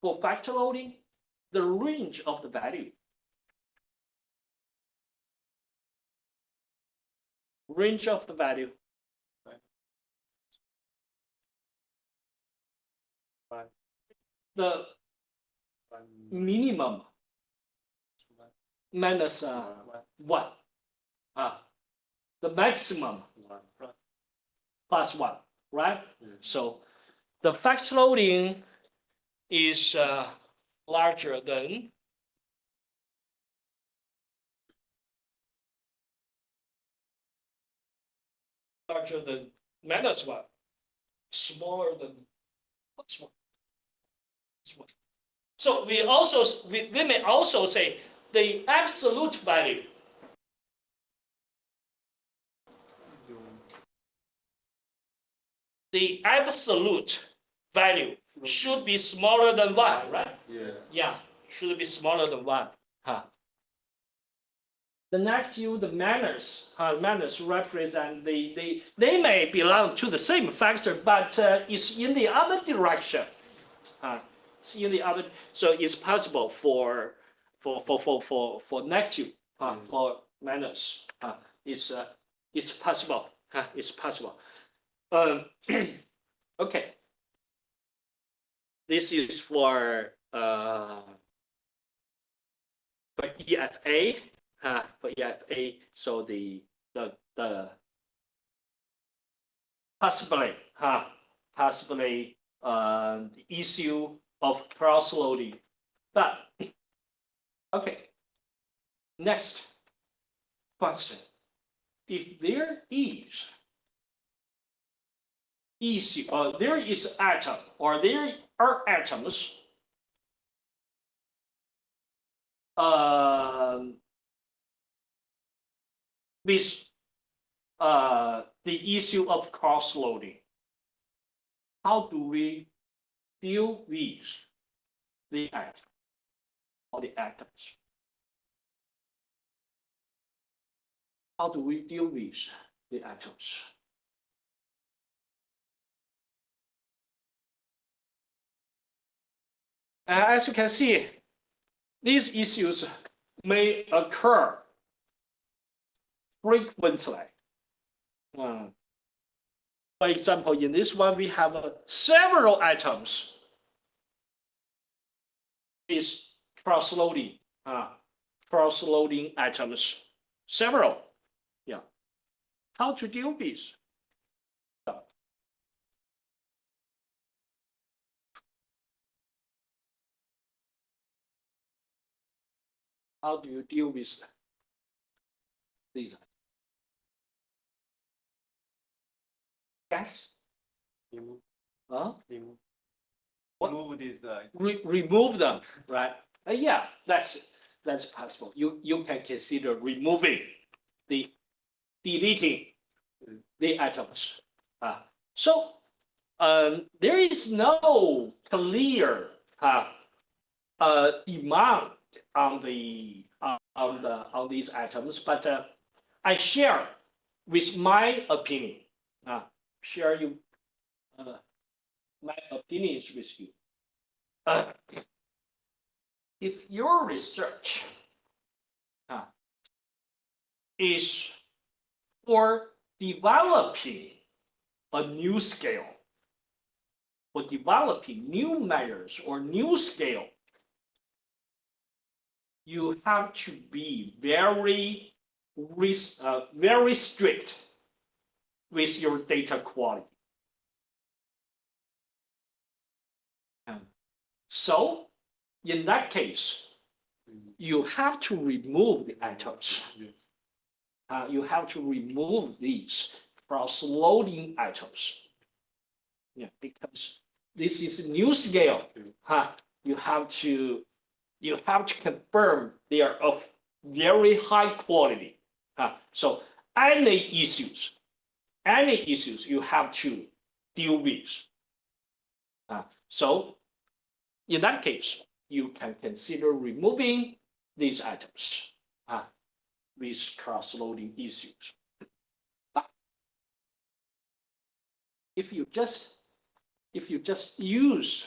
for factor loading? The range of the value. Range of the value. The minimum minus 1. The maximum plus 1, right? So the factor loading is larger than larger than -1, smaller than +1. So we may also say the absolute value should be smaller than 1, right? Yeah. Yeah, should be smaller than 1. Huh. The negative, the minus represent they may belong to the same factor, but it's in the other direction. It's in the other, so it's possible for negative, for minus. It's possible. It's possible. Okay. This is for EFA. For EFA, so the possibly the issue of cross-loading, but okay. Next question: if there is issue, there is atom, or there are atoms with the issue of cross-loading, how do we deal with the atom or the atoms? How do we deal with the atoms? As you can see, these issues may occur frequently. For example, in this one, we have several atoms with cross-loading, atoms, several. Yeah. How to deal with? How do you deal with these? Gas? Remove. Huh? Remove. What? Remove this. Remove them, right? Yeah, that's possible. You can consider removing deleting the atoms. So there is no clear demand on these atoms, but I share with my opinion. Share you my opinions with you. If your research is for developing a new scale, for developing new measures or new scale, you have to be very strict with your data quality. So, in that case, you have to remove the atoms. You have to remove these cross-loading atoms. Yeah, because this is a new scale. You have to confirm they are of very high quality. So any issues you have to deal with. So in that case, you can consider removing these atoms with cross-loading issues. But if you just use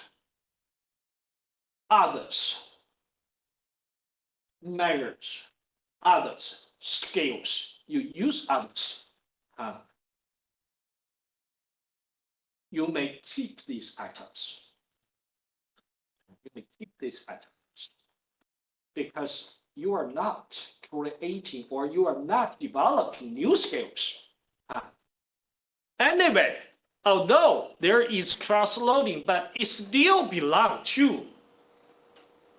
others measures, others scales, you use others, you may keep these atoms. You may keep these atoms because you are not creating or you are not developing new scales. Anyway, although there is cross-loading, but it still belongs to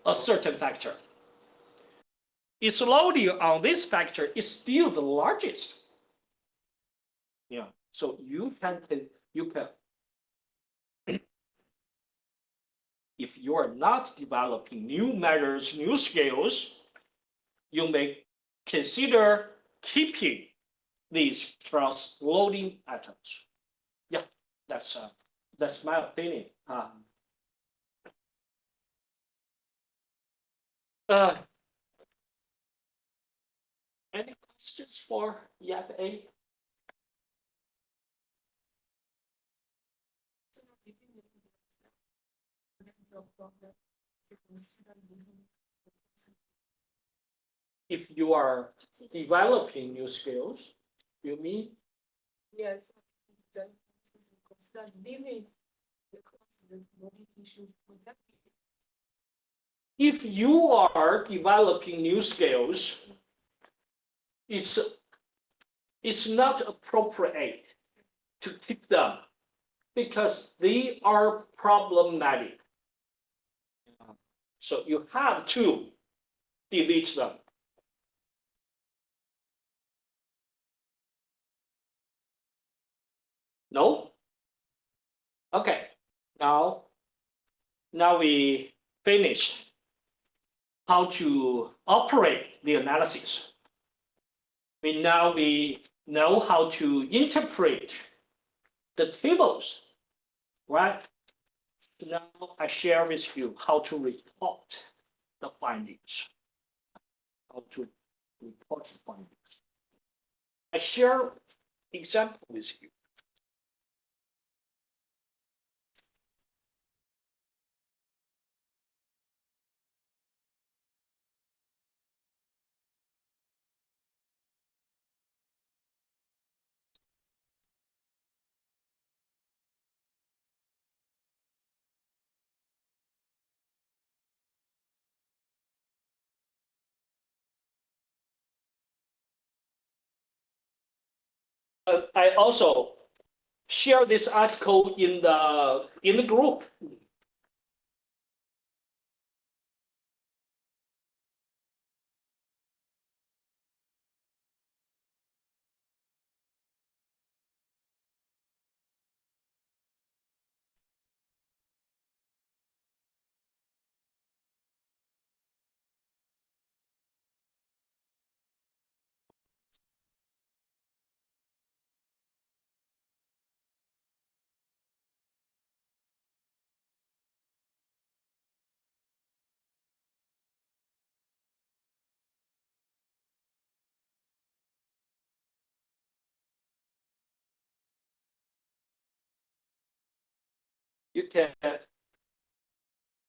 a certain factor. Its loading on this factor is still the largest. Yeah. So you can if you are not developing new measures, new scales, you may consider keeping these cross-loading atoms. Yeah, that's my opinion. Any questions for Yap A? If you are developing new skills, you mean? Yes. Consider leaving the loading issues with that. If you are developing new skills, it's not appropriate to keep them because they are problematic. So you have to delete them. No? Okay, now we finished how to operate the analysis. We know how to interpret the tables, right? Now I share with you how to report the findings. How to report the findings. I share example with you. I also share this article in the group. You can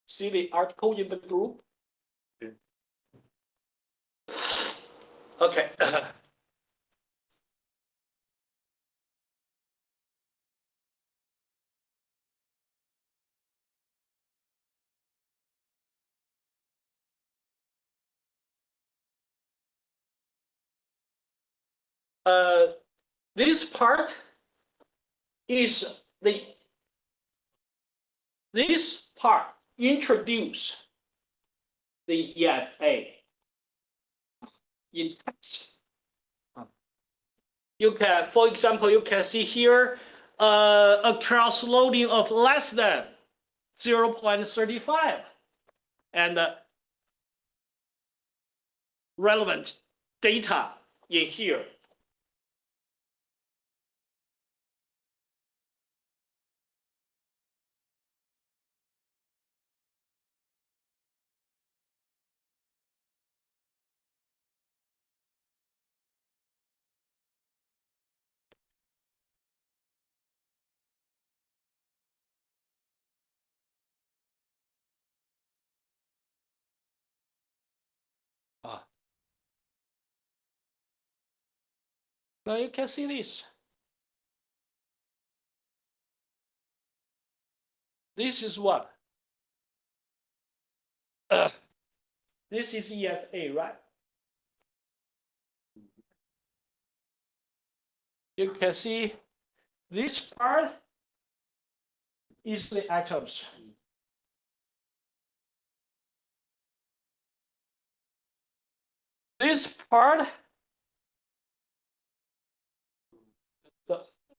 see the article in the group. Okay. This part is this part introduce the EFA in text. You can, for example, you can see here a cross-loading of less than 0.35 and relevant data in here. Now you can see this. This is what? This is EFA, right? You can see this part is the atoms. This part,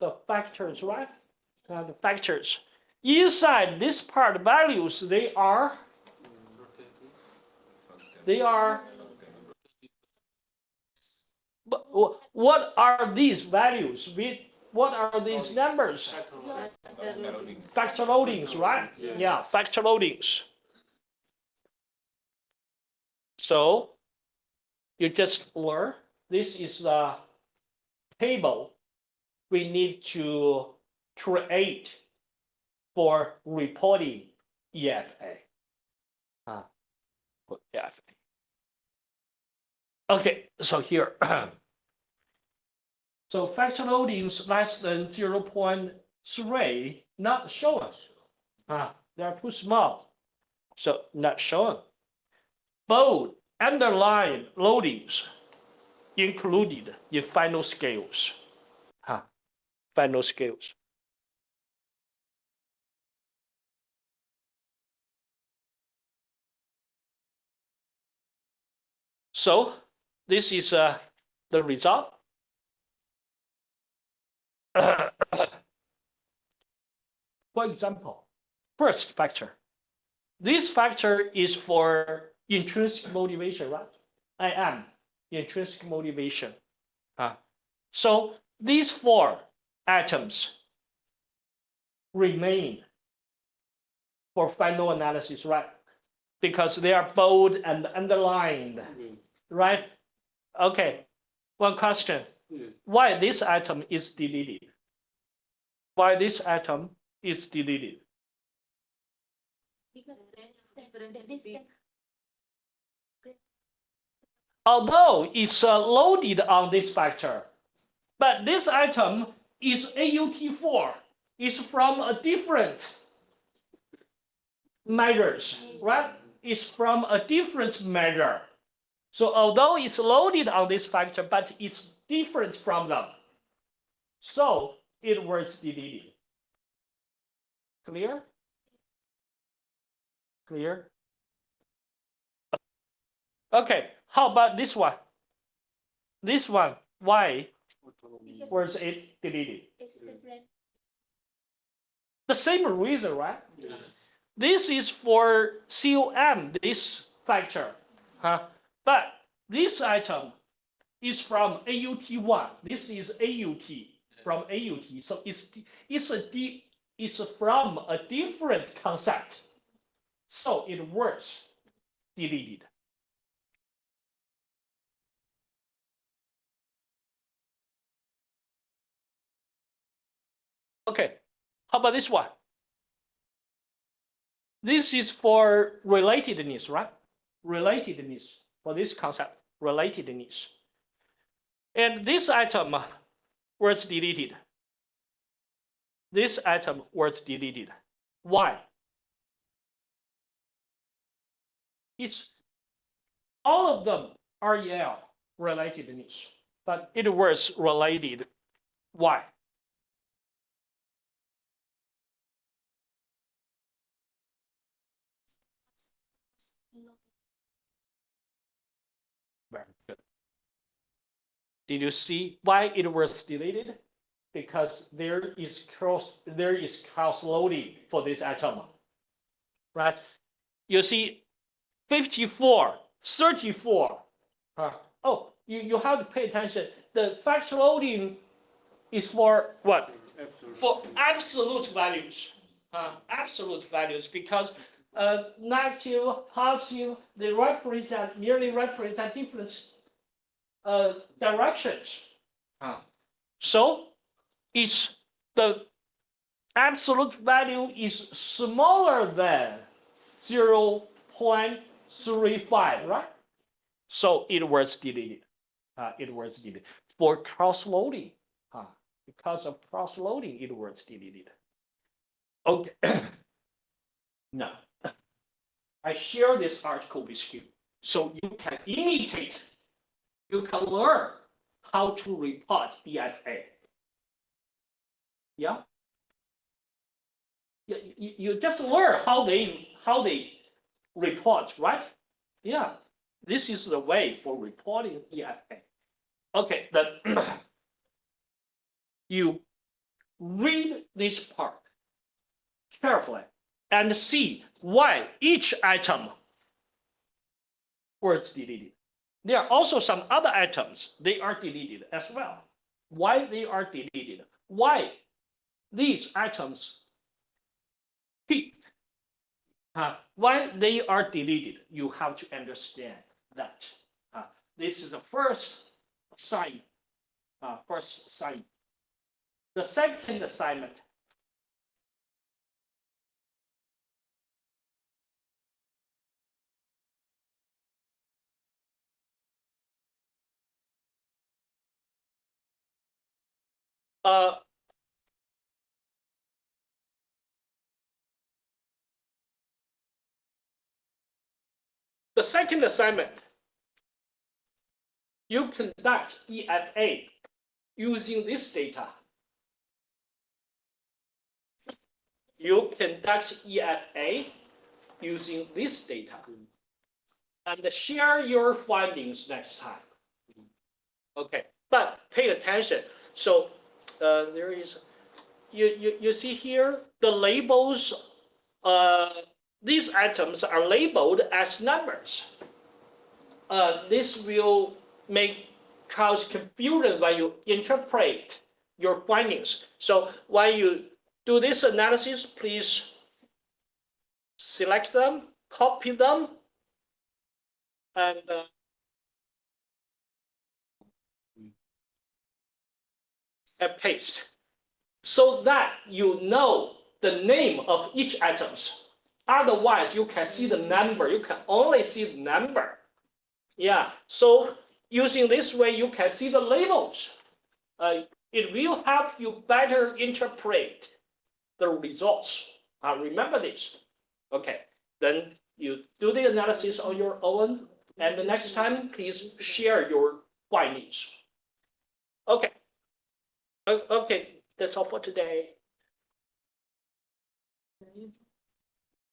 the factors, right? The factors. Inside this part values, they are but what are these values? What are these numbers? Factor loadings, right? Yeah, factor loadings. So you just learn this is the table we need to create for reporting EFA. EFA. Okay, so here. So factor loadings less than 0.3 not shown. They're too small, so not shown. Bold underline loadings included in final scales. Final scales. So this is the result. For example, first factor. This factor is for intrinsic motivation, right? I am intrinsic motivation. So these 4 atoms remain for final analysis, right? Because they are bold and underlined, right? Okay, one question. Why this atom is deleted? Why this atom is deleted? Although it's loaded on this factor, but this atom is AUT4. It's from a different measures, right? It's from a different measure. So although it's loaded on this factor, but it's different from them. So it was deleted. Clear? Clear? Okay, how about this one? This one, why was it deleted? It's different. The same reason, right? This is for COM, this factor. But this item is from AUT1. This is AUT, from AUT. So it's from a different concept. So it was deleted. Okay, how about this one? This is for relatedness, right? Relatedness, for this concept, relatedness. And this item was deleted. This item was deleted. Why? It's all of them are REL, relatedness, but it was related. Why? Very good. Did you see why it was deleted? Because there is cross loading for this atom, right? You see 54, 34. Oh, you have to pay attention. The factor loading is for what? For absolute values. Absolute values, because negative, positive, they merely represent different directions. So it's the absolute value is smaller than 0.35, right? So it was deleted. It was deleted for cross-loading. Because of cross-loading, it was deleted. Okay. Now, I share this article with you so you can imitate. You can learn how to report EFA. Yeah. You just learn how they report, right? Yeah. This is the way for reporting EFA. Okay, then you read this part carefully and see why each item was deleted. There are also some other items, they are deleted as well. Why they are deleted? Why these items fit? Why they are deleted? You have to understand that. This is the first sign. First sign. The second assignment. The second assignment, you conduct EFA using this data. You conduct EFA using this data and share your findings next time. Okay, but pay attention. So there is, you see here, the labels, these items are labeled as numbers. This will cause confusion when you interpret your findings. So when you do this analysis, please select them, copy them, and paste, so that you know the name of each items. Otherwise, you can see the number. You can only see the number. Yeah. So using this way, you can see the labels. It will help you better interpret the results. Remember this. Okay. Then you do the analysis on your own, and the next time, please share your findings. Okay. Okay. That's all for today.